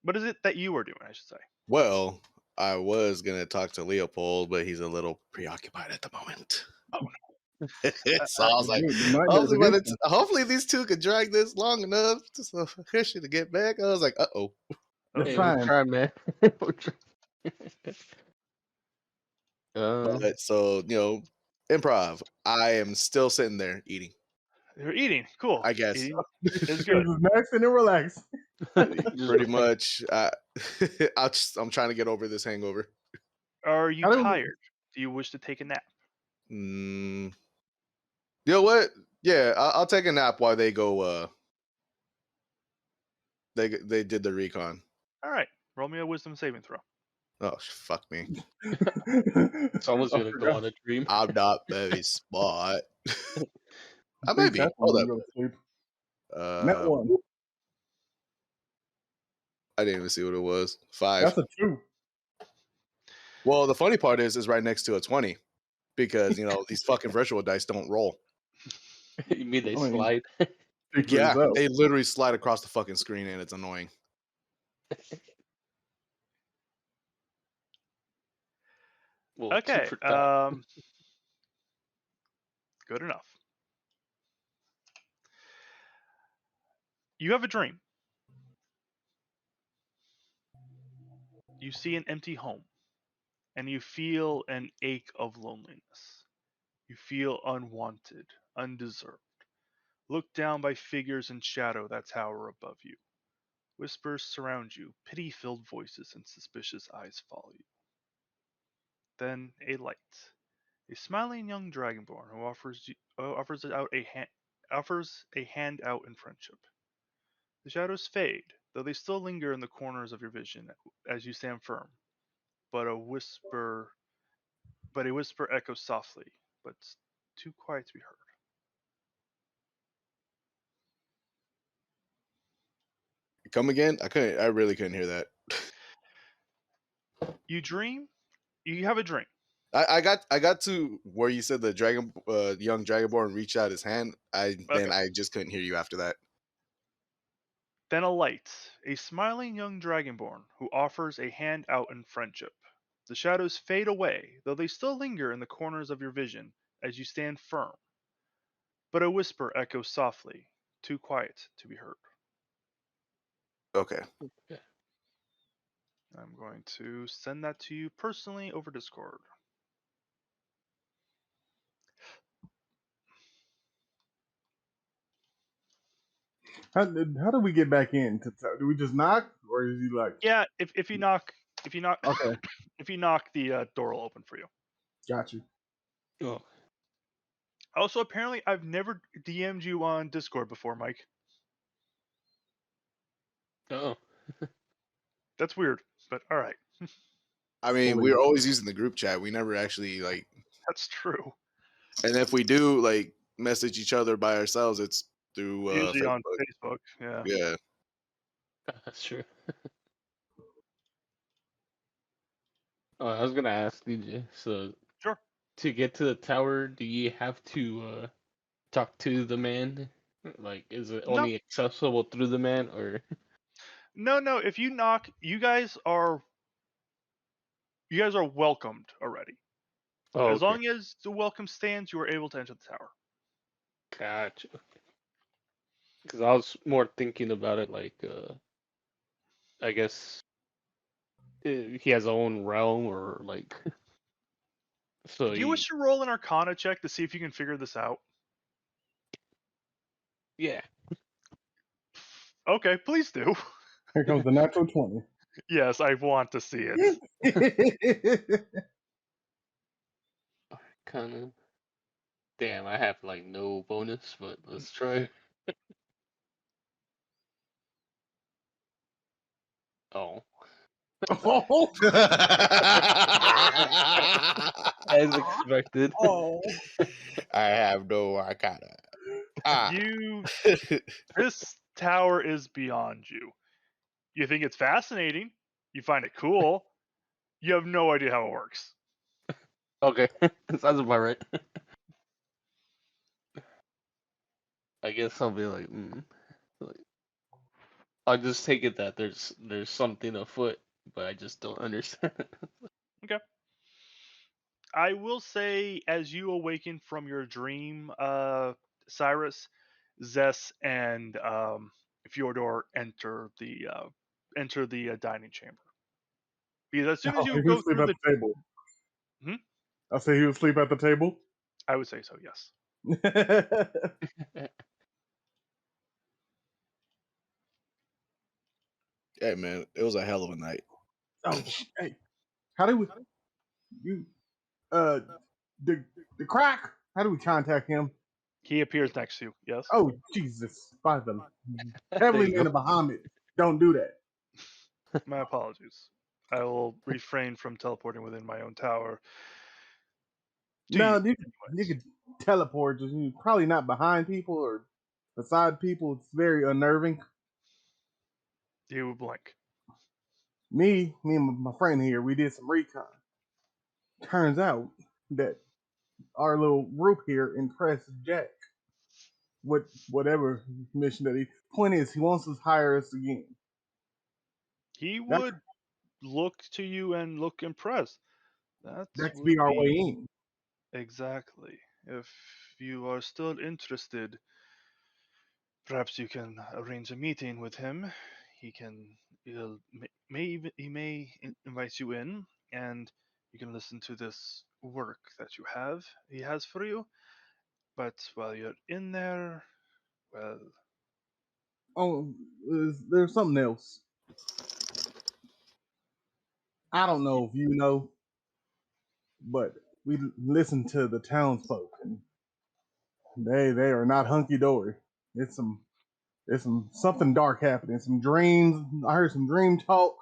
What is it that you are doing, I should say? Well, I was gonna talk to Leopold, but he's a little preoccupied at the moment. Oh, So I was like, Nightmares against them. hopefully these two could drag this long enough for Christian to get back. I was like, uh-oh. That's Hey, fine. we're trying, man. We're trying. But so, improv. I am still sitting there eating, you're eating. Cool. I guess. Eating is good. Just maxing and relax. Pretty much. I'm trying to get over this hangover. Are you I don't- tired? Do you wish to take a nap? You know what? Yeah, I'll take a nap while they go. They did the recon. All right. Roll me a wisdom saving throw. Oh, fuck me. Someone's I gonna go forgot. on a dream. I'm not very smart. I may Please be. have Hold one up. go to sleep. Net one. I didn't even see what it was. 5. That's a 2. Well, the funny part is right next to a 20 because these fucking virtual dice don't roll. You mean they I mean, slide? Speak for Yeah, yourself. they literally slide across the fucking screen and it's annoying. Well, Okay. tit for tat. Good enough. You have a dream. You see an empty home, and you feel an ache of loneliness. You feel unwanted, undeserved. Looked down by figures in shadow that tower above you. Whispers surround you, pity-filled voices and suspicious eyes follow you. Then a light. A smiling young dragonborn who offers a hand out in friendship. The shadows fade, though they still linger in the corners of your vision as you stand firm. But a whisper echoes softly, but too quiet to be heard. Come again? I really couldn't hear that. You dream. You have a dream. I got to where you said the young dragonborn reached out his hand. Then I just couldn't hear you after that. Then a light, a smiling young dragonborn who offers a hand out in friendship. The shadows fade away, though they still linger in the corners of your vision as you stand firm. But a whisper echoes softly, too quiet to be heard. Okay. I'm going to send that to you personally over Discord. How do we get back in? Do we just knock, or is he like? Yeah, if you knock, Okay, if you knock, the door will open for you. got you. Oh, Also, apparently, I've never DM'd you on Discord before, Mike. oh. That's weird, but all right. I mean, we're always using the group chat. We never actually That's true. and if we do message each other by ourselves, it's through Usually Facebook. on Facebook. Yeah. Yeah. That's true. Oh, I was gonna ask DJ. So, Sure. to get to the tower, do you have to talk to the man? Like, is it No. only accessible through the man, or? No. If you knock, you guys are welcomed already. Oh, As okay. long as the welcome stands, you are able to enter the tower. Gotcha. Because I was more thinking about it like, I guess he has his own realm, or like. So Do you wish to roll an Arcana check to see if you can figure this out? Yeah. Okay, please do. Here comes the natural 20. Yes, I want to see it. Kind of. Damn, I have like no bonus, but let's try. Oh. Oh, As expected. Oh, I have no arcana. Ah. This tower is beyond you. You think it's fascinating. You find it cool. You have no idea how it works. Okay, sounds about right. I guess I'll be like, I'll just take it that there's something afoot, but I just don't understand. Okay. I will say, as you awaken from your dream, Cyrus, Zess, and Fyodor enter the dining chamber. Because as soon as he you was go asleep through at the, the table. Hmm? I say he was asleep at the table. I would say so, yes. Hey man, it was a hell of a night. Oh, hey, how do we? You, uh, the crack. How do we contact him? He appears next to you. Yes. Oh Jesus! By the There heavily you man go. of Bahamut, don't do that. My apologies. I will refrain from teleporting within my own tower. No, you Anyways. could teleport. Just probably not behind people or beside people. It's very unnerving. You will blink. Me and my friend here, we did some recon. Turns out that our little group here impressed Jack with whatever mission that he. Point is, he wants us to hire us again. He That would look to you and look impressed. That that could would be our way be in. exactly. If you are still interested, perhaps you can arrange a meeting with him. He may invite you in, and you can listen to this work that he has for you. But while you're in there, well, Oh, there's something else. I don't know if you know, but we listen to the townsfolk, and they are not hunky dory. It's some something dark happening. Some dreams. I heard some dream talk.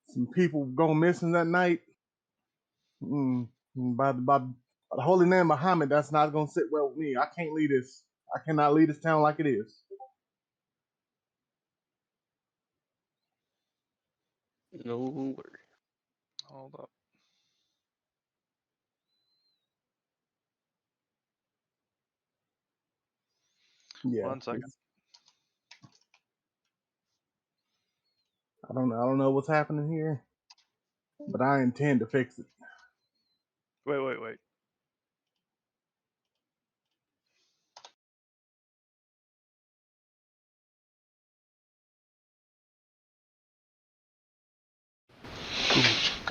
Some people going missing that night. Mm, by the holy name of Muhammad, that's not gonna sit well with me. I can't lead this. I cannot lead this town like it is. No worry. hold up. Yeah, 1 second. I don't know what's happening here, but I intend to fix it. Wait.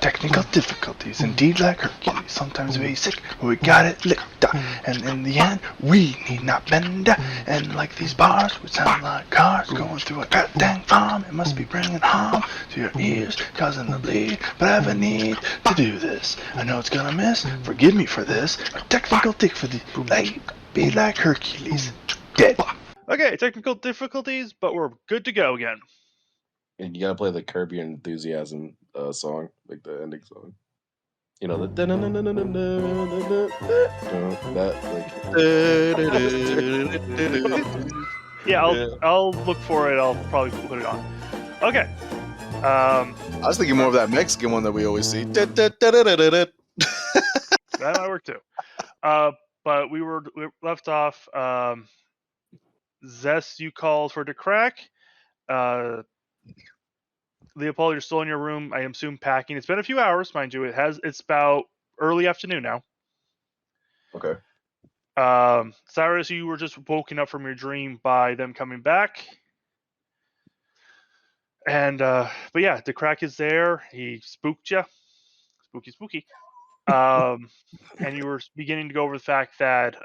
Technical difficulties, indeed like Hercules, sometimes very sick, but we got it licked up, and in the end, we need not bend, and like these bars, we sound like cars going through a goddamn farm, it must be bringing harm to your ears, causing the bleed, but I have a need to do this, I know it's gonna miss, forgive me for this, a technical difficulty, be like Hercules, dead. Okay, technical difficulties, but we're good to go again. And you gotta play the Curb Your Enthusiasm song, like the ending song. You know the Yeah, I'll look for it. I'll probably put it on. Okay. I was thinking more of that Mexican one that we always see. That might work too. But we left off. Zest, you called for the crack. Leopold, you're still in your room. I assume packing. It's been a few hours, mind you. It's about early afternoon now. Okay. Cyrus, you were just woken up from your dream by them coming back. And but yeah, the crack is there. He spooked you. Spooky. And you were beginning to go over the fact that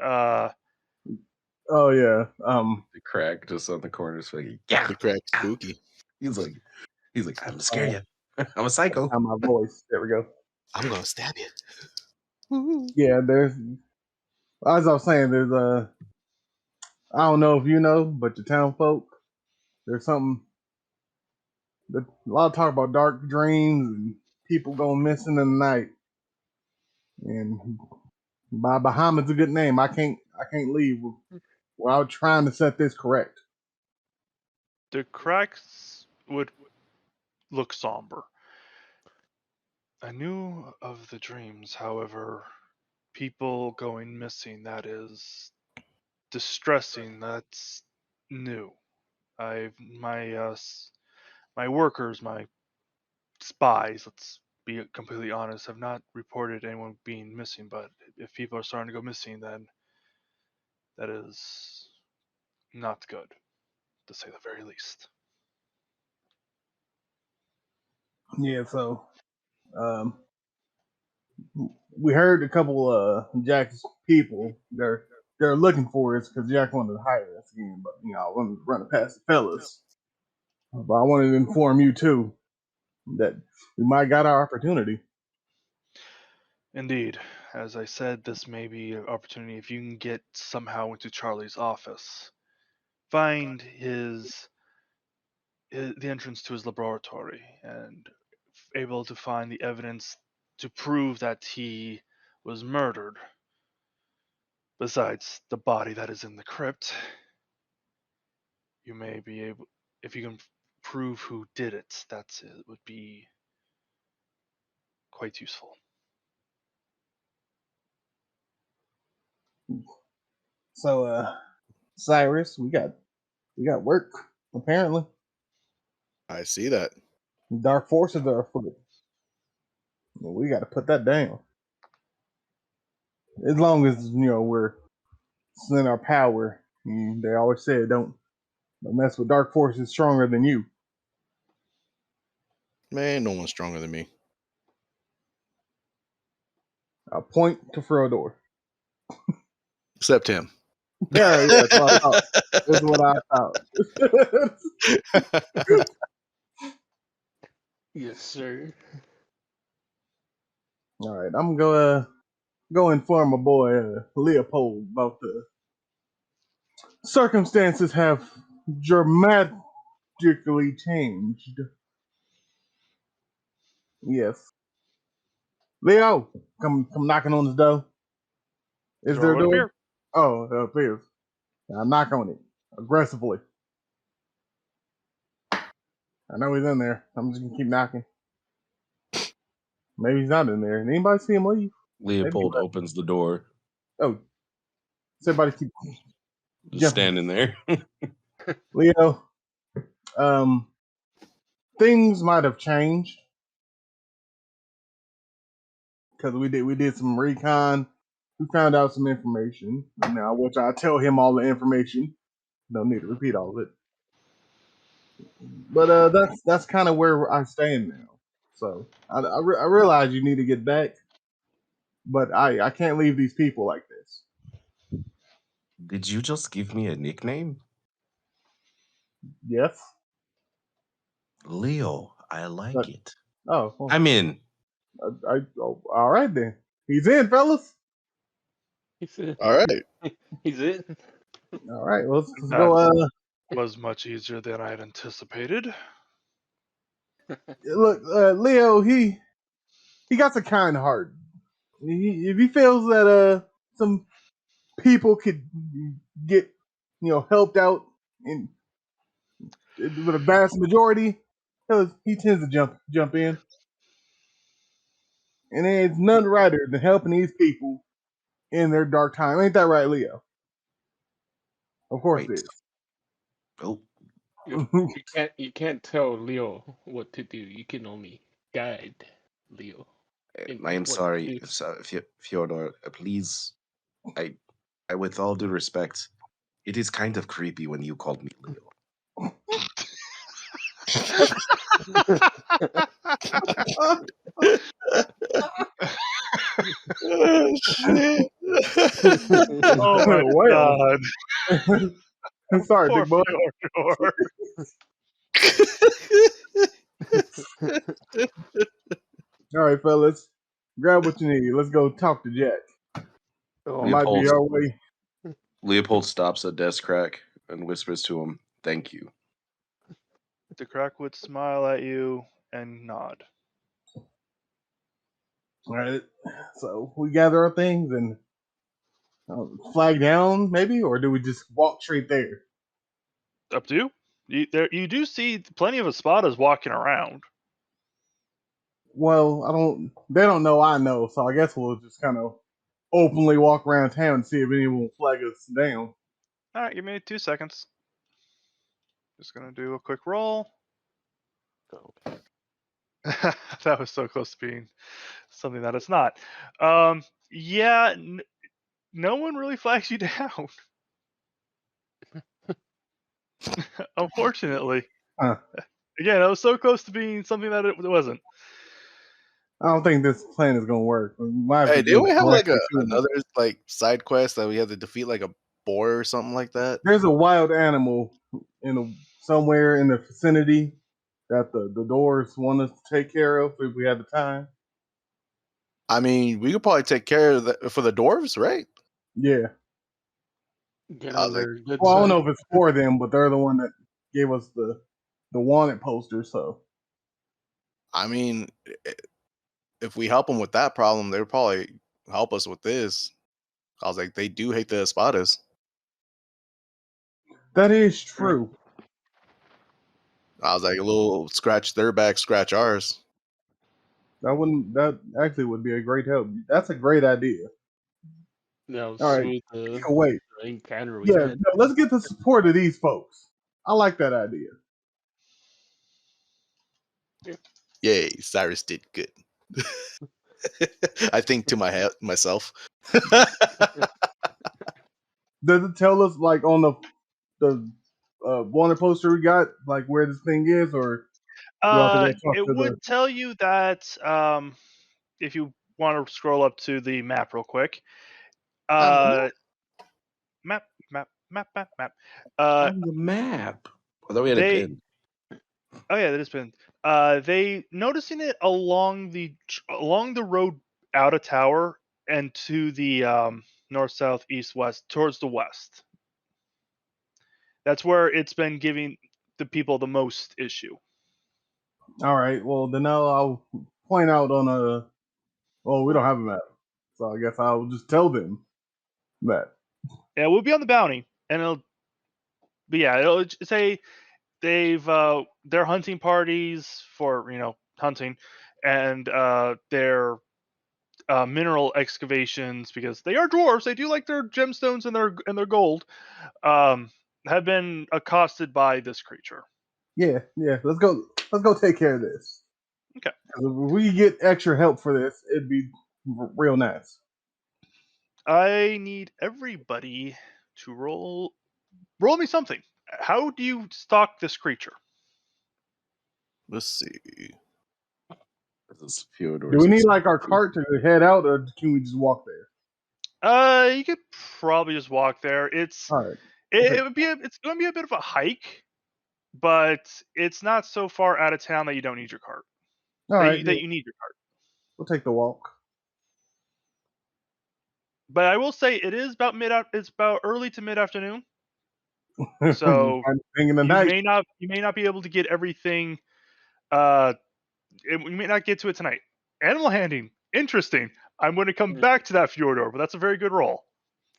Oh yeah. The crack just on the corners, like yeah. The crack spooky. He's like, I'm gonna scare you. I'm a psycho. On my voice. There we go. I'm gonna stab you. Yeah, there's. As I was saying, there's I don't know if you know, but the town folk, there's something. A lot of talk about dark dreams and people going missing in the night. And Bahamut's a good name. I can't leave without trying to set this correct. The cracks would look somber. I knew of the dreams, however, people going missing, that is distressing, that's new. My workers, my spies, let's be completely honest, have not reported anyone being missing, but if people are starting to go missing, then that is not good, to say the very least. Yeah, so we heard a couple Jack's people they're looking for us because Jack wanted to hire us again, but I wanted to run it past the fellas. But I wanted to inform you too that we might got our opportunity. Indeed, as I said, this may be an opportunity if you can get somehow into Charlie's office, find the entrance to his laboratory, and able to find the evidence to prove that he was murdered. Besides the body that is in the crypt, you may be able, if you can prove who did it, it would be quite useful. So Cyrus, we got work apparently. I see that. Dark forces are afoot. We got to put that down. As long as we're in our power. They always say don't mess with dark forces stronger than you. Man, no one's stronger than me. I'll point to Frodor. Except him. Yeah, that's what I thought. That's what I thought. Yes, sir. All right, I'm gonna go inform my boy Leopold about the circumstances have dramatically changed. Yes, Leo, come knocking on his door. Is there a Would door? appear. Oh, it appears. I knock on it aggressively. I know he's in there. I'm just gonna keep knocking. Maybe he's not in there. Anybody see him leave? Leopold opens the door, Oh, somebody keep just jumping. standing there. Leo, things might have changed because we did some recon. We found out some information. Now, which I tell him all the information. Don't need to repeat all of it. But that's kind of where I stand now. So I realize you need to get back, but I can't leave these people like this. Did you just give me a nickname? Yes. Leo, I like it. Oh, well, I'm in. All right then. He's in, fellas. He's in. All right. He's in. All right, let's go. Was much easier than I had anticipated. Look, Leo, he got a kind heart. If he feels that some people could get helped out in with a vast majority, he tends to jump in, and there's none righter than helping these people in their dark time. Ain't that right, Leo? Of course Wait. it Oh, You can't tell Leo what to do. You can only guide Leo. I am what sorry, to do. Fyodor. Please, I, with all due respect, it is kind of creepy when you called me Leo. Oh, shit. Oh my Well. god. I'm sorry, Poor big boy. Fyodor. All right, fellas, grab what you need. Let's go talk to Jack. Oh, Might be our way. Leopold stops at desk crack and whispers to him, "Thank you." The crack would smile at you and nod. All right. So we gather our things and flag down, maybe, or do we just walk straight there? Up to you. You do see plenty of espadas walking around. Well, they don't know I know, so I guess we'll just kind of openly walk around town and see if anyone will flag us down. All right, give me 2 seconds. Just gonna do a quick roll. Okay. That was so close to being something that it's not. Yeah, no one really flags you down. Unfortunately. Huh. Again, it was so close to being something that it wasn't. I don't think this plan is gonna work. We might have Hey, to didn't go we have like directly to them. another like side quest that we had to defeat like a boar or something like that? There's a wild animal somewhere in the vicinity that the doors want us to take care of if we had the time. I mean, we could probably take care of that for the dwarves, right? Yeah. Get I on was like, their good Well, I don't side. know if it's for them, but they're the one that gave us the wanted poster. So I mean, if we help them with that problem, they'll probably help us with this. I was like, they do hate the espadas. that is true. I was like, a little scratch their back, scratch ours. That actually would be a great help. That's a great idea. No, All right. smooth the So wait. encounter we Yeah, had. no, let's get the support of these folks. I like that idea. Yay, Cyrus did good. I think to myself. Does it tell us like on the wanted poster we got like where this thing is, or do I have to go talk It to the? would tell you that if you want to scroll up to the map real quick. On Map. On the map. I thought we had a They pin. Oh yeah, that has been. They noticing it along the road out of tower and to the north, south, east, west, towards the west. That's where it's been giving the people the most issue. All right. Well, then I'll point out on a. Well, we don't have a map, so I guess I'll just tell them that. Yeah, we'll be on the bounty, and it'll say they've their hunting parties for hunting, and their mineral excavations, because they are dwarves. They do like their gemstones and their gold. Have been accosted by this creature. Yeah. Let's go. Let's go take care of this. Okay. If we get extra help for this, it'd be real nice. I need everybody to roll me something. How do you stalk this creature? Let's see. This is Fyodor's Do we need like our specialty. cart to head out, or can we just walk there? You could probably just walk there. It's All right. it would be it's going to be a bit of a hike, but it's not so far out of town that you don't need your cart. All right. That you need your cart. We'll take the walk. But I will say it is about it's about early to mid afternoon. So thing in the night. you may not be able to get everything. We may not get to it tonight. Animal handling, interesting. I'm going to come back to that Fjordor, but that's a very good roll.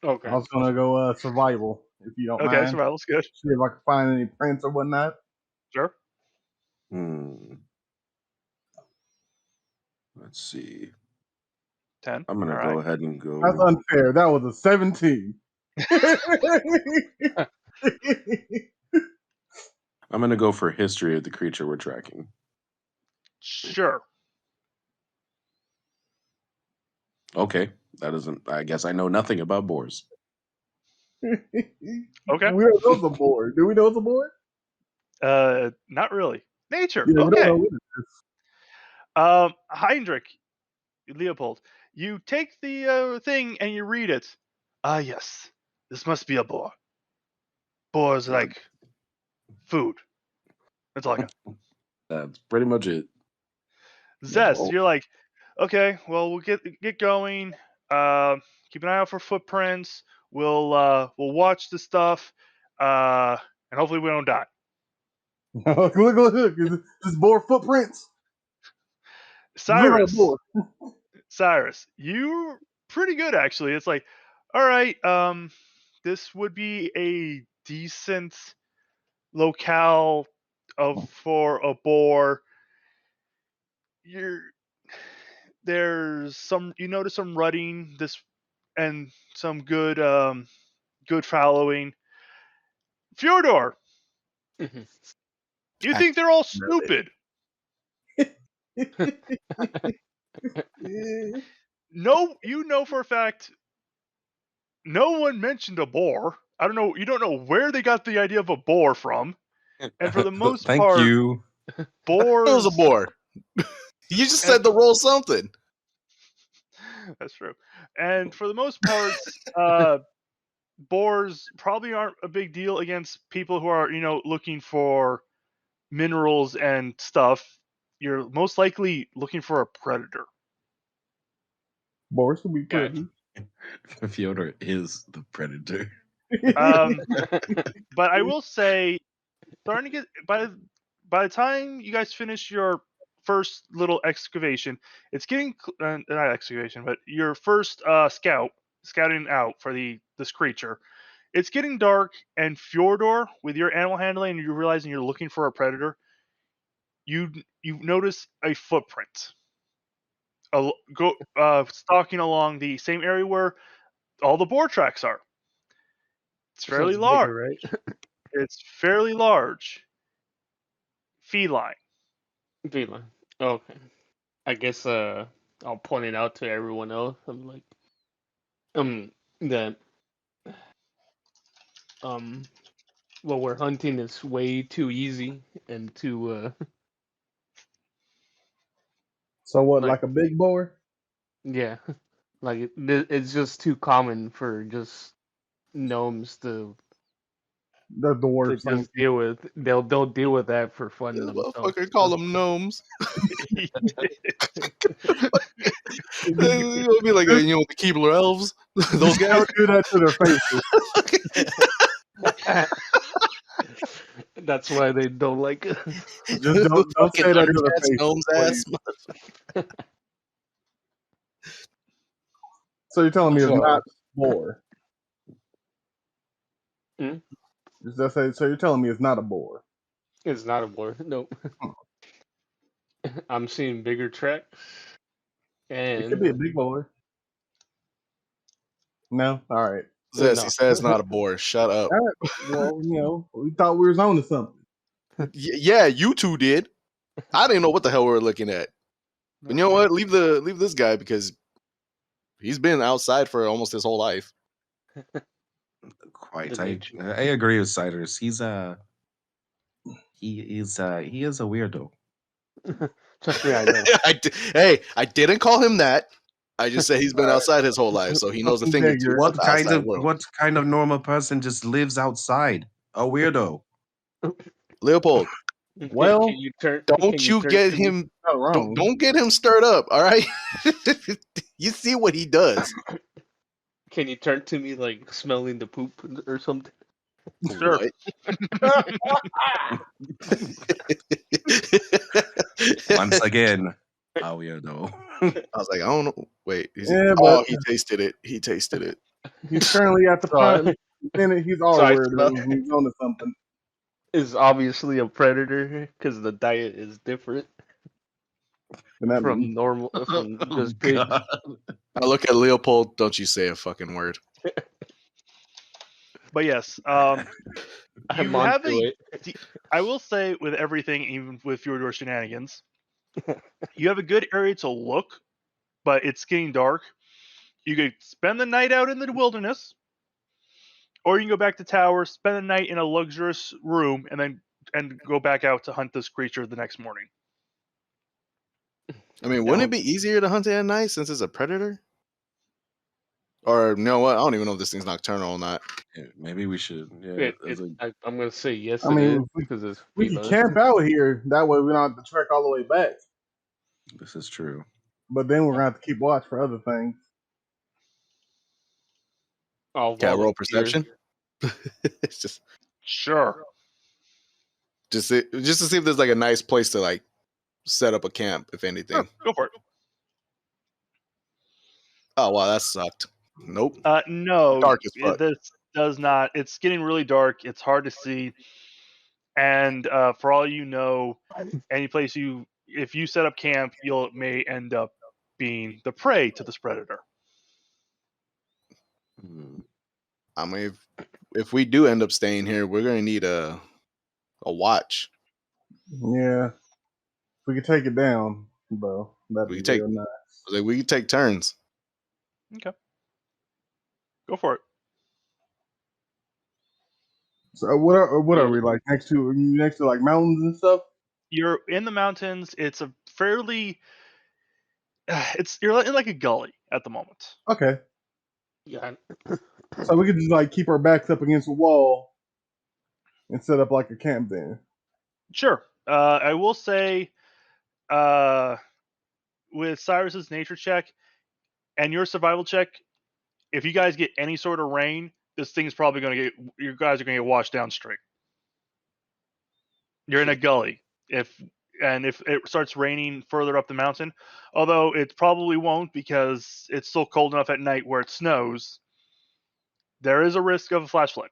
Okay. I was gonna go survival if you don't Okay, mind. survival's good. See if I can find any prints or whatnot. Sure. Let's see. 10. I'm gonna All go right. ahead and go. That's unfair. That was a 17. I'm gonna go for history of the creature we're tracking. Sure. Okay, that isn't. I guess I know nothing about boars. Okay. We don't know the board. Do we know the board? Not really. Nature. Yeah, we don't Okay. know what it is. Heinrich, Leopold, you take the thing and you read it. Ah, yes. This must be a boar. Boars like food. That's all I got. That's pretty much it. Zest, No. you're like, okay, well, we'll get going. Keep an eye out for footprints. We'll watch the stuff, and hopefully we don't die. Look. Just board footprints. Look at Cyrus, board. Cyrus, you're pretty good actually. It's like, all right, this would be a decent locale for a boar. There's some, you notice some rutting this and some good good following. Fyodor, Mhm. you I- think they're all stupid? No, you know for a fact no one mentioned a boar. I don't know, you don't know where they got the idea of a boar from. And for the most Thank part, you. It was a boars. boar. You just And said to roll something. that's true. And for the most parts, boars probably aren't a big deal against people who are, looking for minerals and stuff. You're most likely looking for a predator. Boars will be Gotcha. pretty. Fyodor is the predator. Um, but I will say, starting to get by the time you guys finish your first little excavation, it's getting not excavation, but your first scouting out for this creature. It's getting dark, and Fjordor, with your animal handling, and you're realizing you're looking for a predator. You notice a footprint, stalking along the same area where all the boar tracks are. It's So fairly it's large. bigger, right? It's fairly large. Feline. Feline. Okay. I guess I'll point it out to everyone else. I'm like that what we're hunting is way too easy and too So what, like like a big boar? yeah. Like it's just too common for just gnomes to The dwarf thing. just deal with. They'll deal with that for fun This themselves. motherfucker call them gnomes. Yeah. It'll be like the Keebler elves. Those guys. Don't do that to their faces. That's why they don't like it. Just don't Fucking say that to their Undercats, faces. gnomes ass. So you're telling me it's Sure. not boar? Hmm? So you're telling me it's not a boar? It's not a boar. Nope. I'm seeing bigger tracks. It could be a And big boar. No, all right. Zess, no. he says not a boar. Shut up. All right. Well, we thought we was on to something. Yeah, you two did. I didn't know what the hell we were looking at. But you know what? Leave this guy because he's been outside for almost his whole life. Quite. The I nature. I agree with Ciders. He is a weirdo. Trust me, I know. Hey, I didn't call him that. I just said he's been outside his whole life, so he knows a thing or two about the outside world. What kind of normal person just lives outside? A weirdo. Leopold, Well, Can you turn? don't Can you turn get to me? him? Not wrong. Don't get him stirred up. All right. You see what he does. Can you turn to me like smelling the poop or something? Sure. What? Once again, a weirdo. I was like, I don't know. Wait, Yeah, oh, but he tasted it. He tasted it. he's currently at the So, point. He's all So I weird. smell- He's on to something. is obviously a predator because the diet is different And that from means normal from Oh, just pigs. God. I look at Leopold. Don't you say a fucking word. But yes, I'm you have onto it. I will say with everything, even with Fjordor shenanigans, you have a good area to look, but it's getting dark. You could spend the night out in the wilderness, or you can go back to tower, spend the night in a luxurious room, and go back out to hunt this creature the next morning. I mean, wouldn't it be easier to hunt it at night since it's a predator? Or you know what? I don't even know if this thing's nocturnal or not. Yeah, maybe we should. Yeah, I'm gonna say yes. I mean, it is if we- because it's we can feline. camp out here. That way we don't have to trek all the way back. this is true. But then we're gonna have to keep watch for other things. I'll Can I roll volunteer. perception? It's just Sure. to see if there's like a nice place to like set up a camp, if anything. Sure, go for it. Oh wow, that sucked. Nope. No, Dark as fuck. this does not. It's getting really dark. It's hard to see, and for all you know, any place if you set up camp, may end up being the prey to this predator. I mean, if we do end up staying here, we're gonna need a watch. Yeah. If we could take it down, bro, that'd We be could take- real nice. Like we could take turns. Okay, go for it. So what are we like next to like mountains and stuff? You're in the mountains. It's a fairly. You're in like a gully at the moment. Okay. Yeah. So we could just like keep our backs up against the wall and set up like a camp there. Sure. I will say, with Cyrus's nature check and your survival check, if you guys get any sort of rain, this thing's probably going to you guys are going to get washed downstream. You're in a gully. If it starts raining further up the mountain, although it probably won't because it's still cold enough at night where it snows, there is a risk of a flash flood.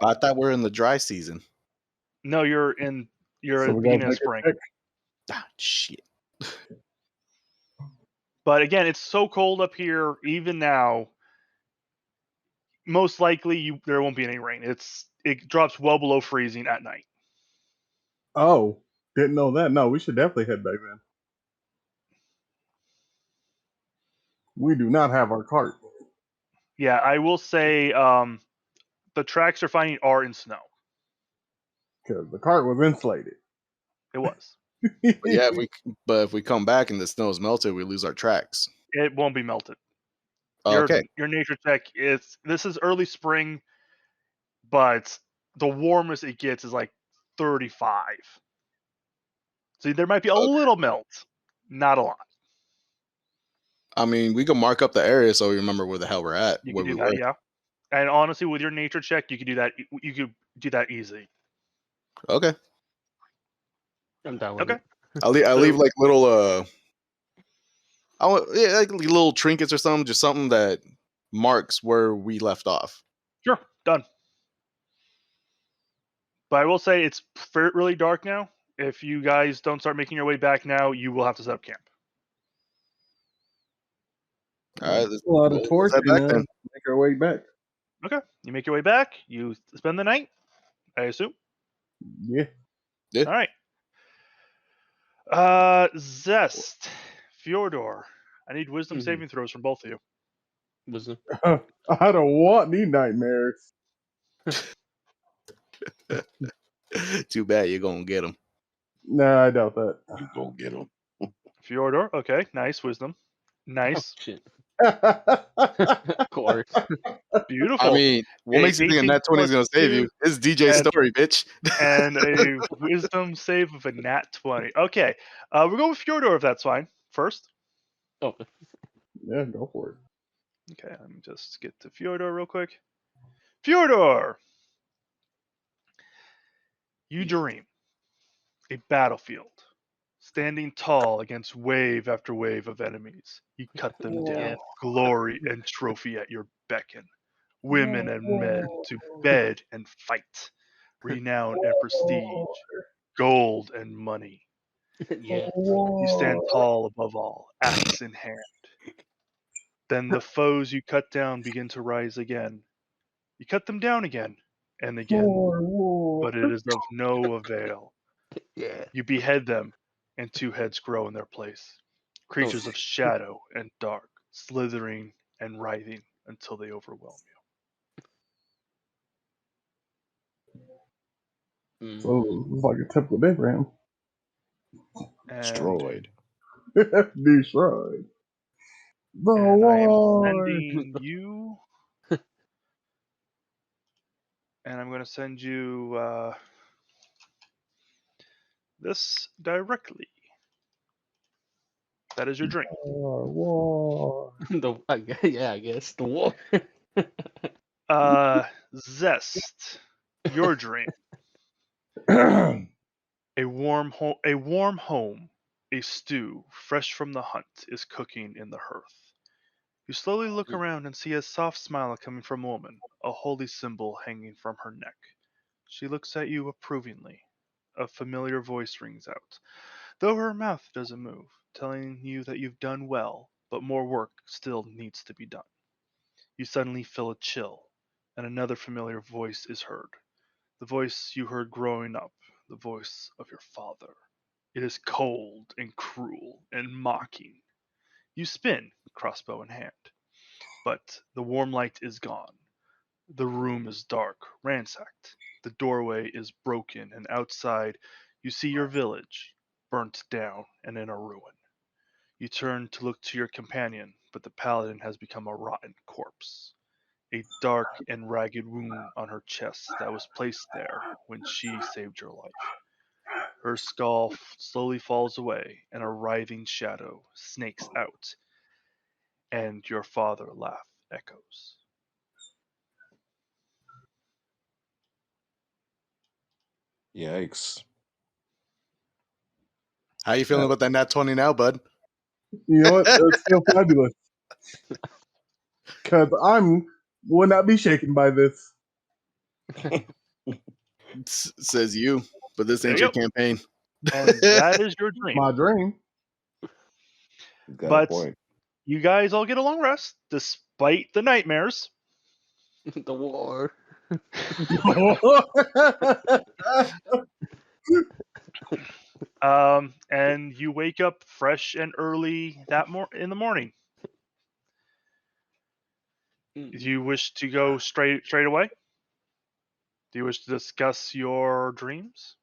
I thought we're in the dry season. No, you're at the beginning of spring. Ah, shit. But again, it's so cold up here, even now. Most likely, there won't be any rain. It drops well below freezing at night. Oh, didn't know that. No, we should definitely head back then. We do not have our cart. Yeah, I will say the tracks you're finding are in snow. Because the cart was insulated. It was. But yeah, if we come back and the snow's melted, we lose our tracks. It won't be melted. Okay. Your nature check this is early spring, but the warmest it gets is like 35. So there might be a little melt, not a lot. I mean, we can mark up the area so we remember where the hell we're at. You where can do we that, were. yeah. And honestly, with your nature check, you could do that. You could do that easy. Okay. I'm down with Okay. it. I leave like little like little trinkets or something, just something that marks where we left off. Sure, done. But I will say it's really dark now. If you guys don't start making your way back now, you will have to set up camp. All right, A lot of torch head back and then. make our way back. Okay. You make your way back. You spend the night, I assume. Yeah. All right. Zest, Fyodor, I need wisdom saving throws from both of you. Wisdom. I don't want any nightmares. Too bad you're gonna get them. Nah, I doubt that. You go get them. Fyodor, okay, nice wisdom, nice, Shit. Of course. beautiful. I mean, what makes you think a nat 20 is gonna save you? It's DJ's and- story, bitch. and a wisdom save of a nat 20. Okay, we're going with Fyodor if that's fine. First. Oh, Yeah, go for it. Okay, let me just get to Fyodor real quick. Fyodor, you dream a battlefield, standing tall against wave after wave of enemies. You cut them down, glory and trophy at your beckon, women and men to bed and fight, renown and prestige, gold and money. yeah. You stand tall above all, axe in hand. Then the foes you cut down begin to rise again. You cut them down again and again, but it is of no avail. Yeah. You behead them, and two heads grow in their place. Creatures of shadow and dark, slithering and writhing until they overwhelm you. So it's like a temple of Abraham. And, Destroyed. Destroyed. The and I am war. sending you. And I'm going to send you this directly. That is your drink. War. I guess the war. Zest, your drink. A warm home A stew, fresh from the hunt, is cooking in the hearth. You slowly look around and see a soft smile coming from a woman, a holy symbol hanging from her neck. She looks at you approvingly. A familiar voice rings out, though her mouth doesn't move, telling you that you've done well, but more work still needs to be done. You suddenly feel a chill, and another familiar voice is heard. The voice you heard growing up, the voice of your father. It is cold and cruel and mocking. You spin, crossbow in hand, but the warm light is gone. The room is dark, ransacked. The doorway is broken, and outside you see your village, burnt down and in a ruin. You turn to look to your companion, but the paladin has become a rotten corpse. A dark and ragged wound on her chest that was placed there when she saved your life. Her skull slowly falls away, and a writhing shadow snakes out, and your father laugh echoes. Yikes. How you feeling about that nat 20 now, bud? You know what? That's still fabulous. Because will not be shaken by this. Says you, but this ain't There your you go. campaign. And that is your dream. My dream. You've got a But point. you guys all get a long rest, despite the nightmares. The war. And you wake up fresh and early in the morning. Do you wish to go straight away? Do you wish to discuss your dreams?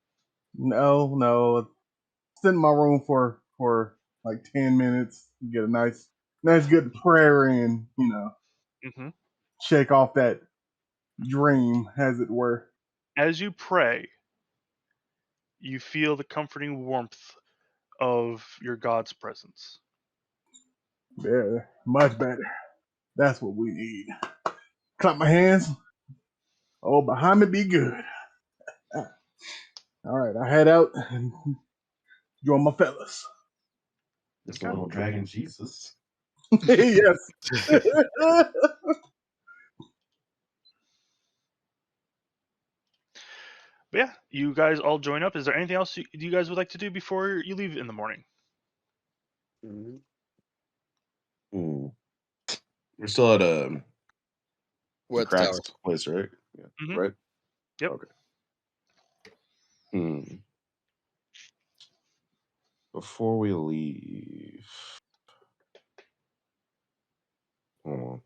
No. Sit in my room for like 10 minutes. Get a nice good prayer in. Hmm. Shake off that dream, as it were. As you pray, you feel the comforting warmth of your God's presence. Yeah, much better. That's what we need. Clap my hands. Oh, behind me be good. All right, I head out and join my fellas. This little dragon Jesus. Yes. But yeah, you guys all join up. Is there anything else you guys would like to do before you leave in the morning? Mhm. We're still at We're at the tower. Crack's place, right? Yeah. Mhm. Right? Yep. Okay. Before we leave. Hold on.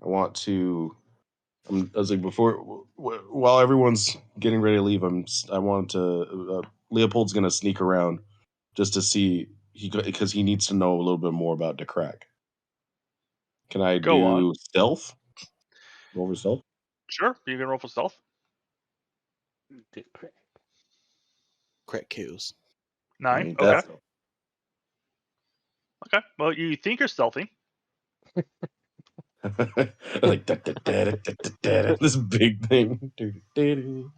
I want to. I was like while everyone's getting ready to leave, I want to. Leopold's gonna sneak around just to see because he needs to know a little bit more about the crack. Can I Go on. do stealth? Roll for stealth. Sure, you can roll for stealth. Crack kills. 9. Ain't Okay. that stealth. Okay. Well, you think you're stealthy. Like this big thing. The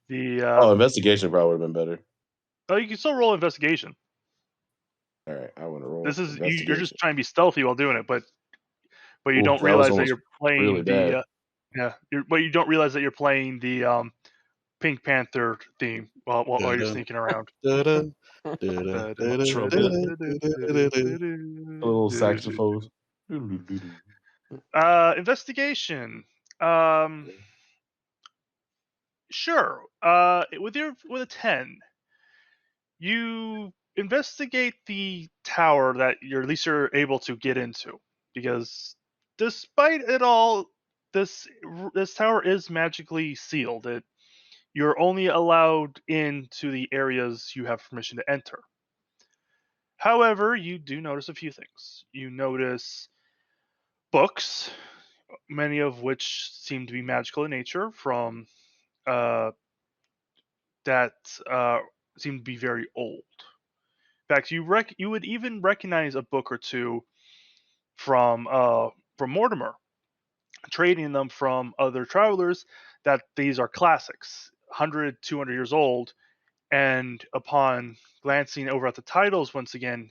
Investigation probably would have been better. oh, you can still roll investigation. All right, I want to roll. This is investigation. you're just trying to be stealthy while doing it, but you Ooh, don't that was realize that almost you're playing really bad. but you don't realize that you're playing the Pink Panther theme while you're sneaking around. Da-da, Trumpet. A little saxophone. Investigation. Sure. With a 10, you investigate the tower that at least you're able to get into, because despite it all, this tower is magically sealed. You're only allowed into the areas you have permission to enter. However, you do notice a few things. You notice books, many of which seem to be magical in nature, from that seem to be very old. In fact, you would even recognize a book or two from Mortimer. trading them from other travelers that these are classics, 100, 200 years old. And upon glancing over at the titles once again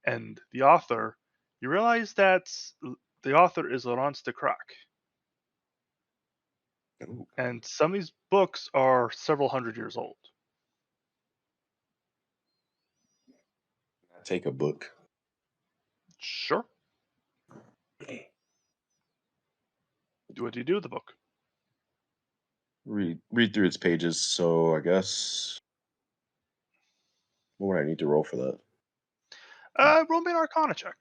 and the author, you realize that the author is Laurence de Crac. Ooh, And some of these books are several hundred years old. I take a book. Sure. What do you do with the book? Read through its pages. So I guess what would I need to roll for that? Roll me an Arcana check.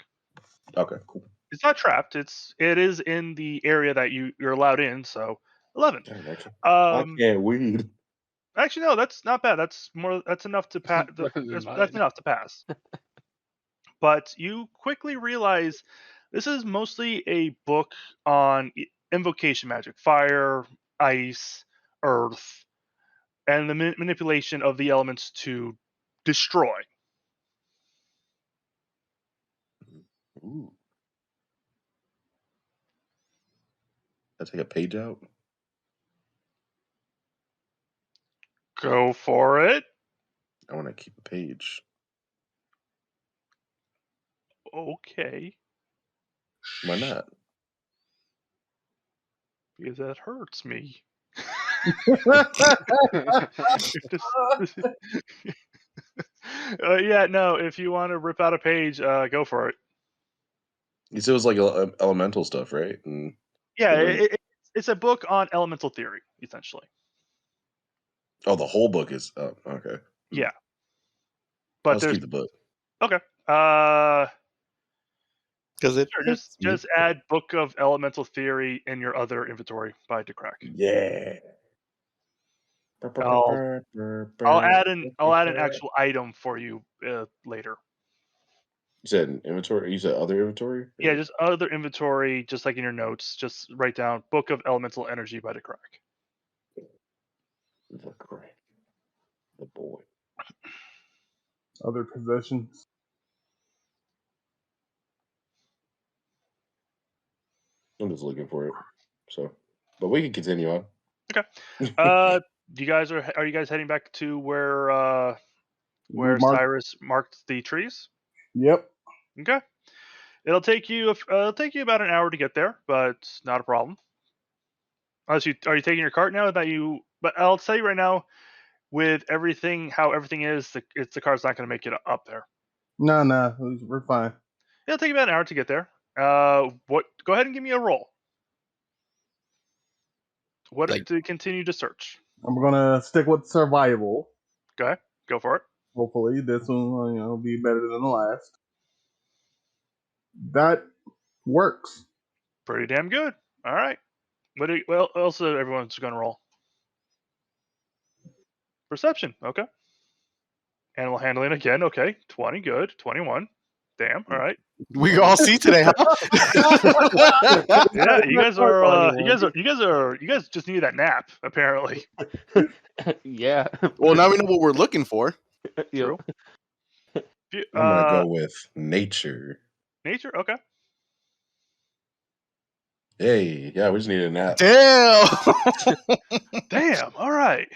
Okay, cool. It's not trapped. It is in the area that you're allowed in. So 11. Dang, I Um, can't weed. actually, no, that's not bad. That's enough to pass. Better than That's mine. enough to pass. But you quickly realize this is mostly a book on invocation magic, fire, ice, earth, and the manipulation of the elements to destroy. Ooh. I take a page out. Go for it. I want to keep a page. Okay, Why not? because that hurts me. Yeah, no. If you want to rip out a page, go for it. You said it was like elemental stuff, right? And Yeah, Really? it's a book on elemental theory, essentially. oh, the whole book is. Oh, okay. Yeah, I'll but just there's keep the book. okay. Because it Sure, hurts me. just add Book of Elemental Theory in your other inventory by De Crac. Yeah. I'll add an actual item for you later. You said inventory. You said other inventory. Yeah, just other inventory, just like in your notes. Just write down Book of Elemental Energy by De Crac. The crack. The boy. Other possessions. I'm just looking for it. So, but we can continue on. Okay. You guys are you guys heading back to where Mark- Cyrus marked the trees? Yep. Okay. It'll take you about an hour to get there, but not a problem. Are you taking your cart now that you? But I'll tell you right now, with everything how everything is, the car's not going to make it up there. No, we're fine. It'll take you about an hour to get there. What? Go ahead and give me a roll. What Like- to continue to search? I'm gonna stick with survival. Okay, go for it. Hopefully, this one will be better than the last. That works. Pretty damn good. All right. What else everyone's going to roll? Perception. Okay. Animal handling again. Okay. 20. Good. 21. Damn. All right. We all see today, huh? Yeah, you guys are. Funny You guys just need that nap. Apparently. Yeah. Well, now we know what we're looking for. True. I'm gonna go with nature. Nature. Okay. Hey, yeah, we just needed a nap. Damn. Damn. All right.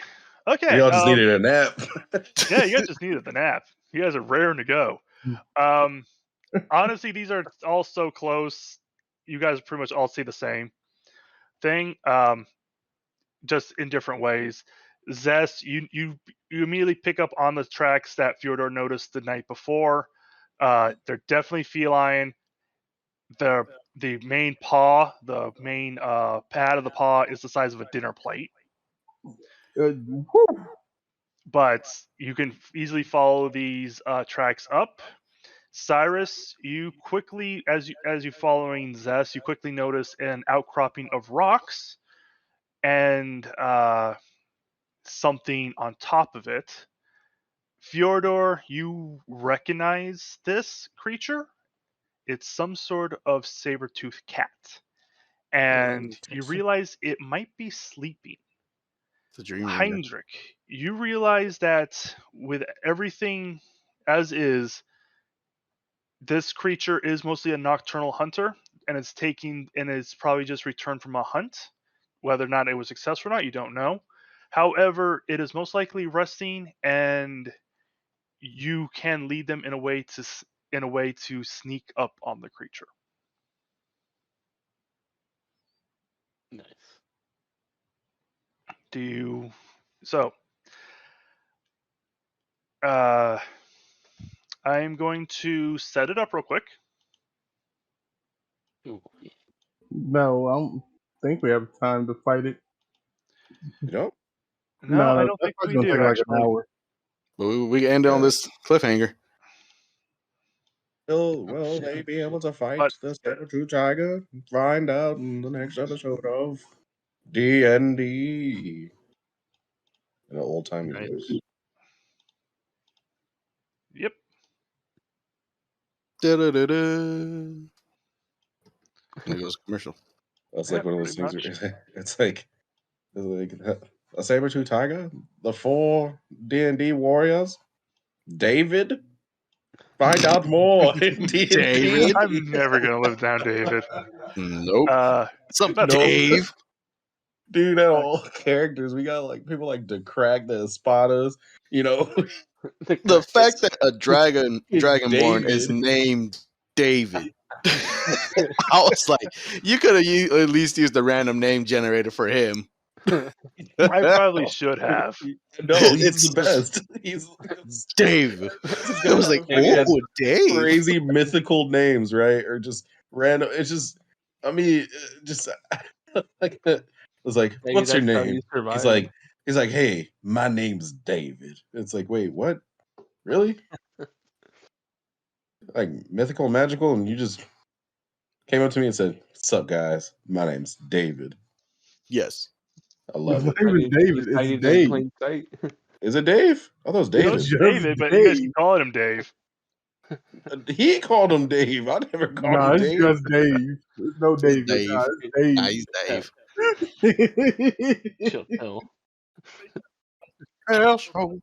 Okay. We all just needed a nap. Yeah, you guys just needed the nap. You guys are raring to go. Honestly, these are all so close. You guys pretty much all see the same thing, just in different ways. Zest, you immediately pick up on the tracks that Fyodor noticed the night before. They're definitely feline. The main paw, the main pad of the paw is the size of a dinner plate. Whew. But you can easily follow these tracks up. Cyrus, you quickly, as you following Zest, you quickly notice an outcropping of rocks and something on top of it. Fyodor, you recognize this creature. It's some sort of saber-toothed cat. And you realize it might be sleeping. It's a dream. Heinrich, you realize that with everything as is, this creature is mostly a nocturnal hunter. it's probably just returned from a hunt. Whether or not it was successful or not, you don't know. However, it is most likely resting, and you can lead them in a way to sneak up on the creature. Nice. Do you? So, I'm going to set it up real quick. Ooh. No, I don't think we have time to fight it. You know? No, I No, don't that's think probably we gonna do. take like an Actually, hour. But we end on Yeah. this cliffhanger. Will shit. they be able to fight But- the saber-tooth tiger? Find out in the next episode of D&D. In an old-timey Nice. voice. Yep. Da-da-da-da. And it goes commercial. That's Yeah, like one of those pretty things. much. Where it's like a saber-tooth tiger, the 4 D&D warriors, David. Find out more in D&D. David? I'm never gonna live down David. Nope. What's up, that's- Dave? Dude, that all characters. We got like people like DeCrack the Espadas, you know. The fact that a dragonborn David. is named David. I was like, you could have at least used the random name generator for him. I probably should have. No, he's It's the best. He's Dave. he's I was like, maybe has oh, Dave. crazy mythical names, right? Or just random. It's just, I mean, just like it's like, Maybe what's your that's how name? you survive. He's like, hey, my name's David. It's like, wait, what? Really? Like mythical, magical, and you just came up to me and said, "What's up, guys? My name's David." Yes. I love it. His name is David. I It's need Dave. in plain sight. Is it Dave? I thought it was David. It's Just David, but you guys Dave. keep calling him Dave. He called him Dave. I never called Nah, him it's Dave. just Dave. There's no It's David. Dave. Nah, He's Dave. it's Dave. Chill, hell. Asshole.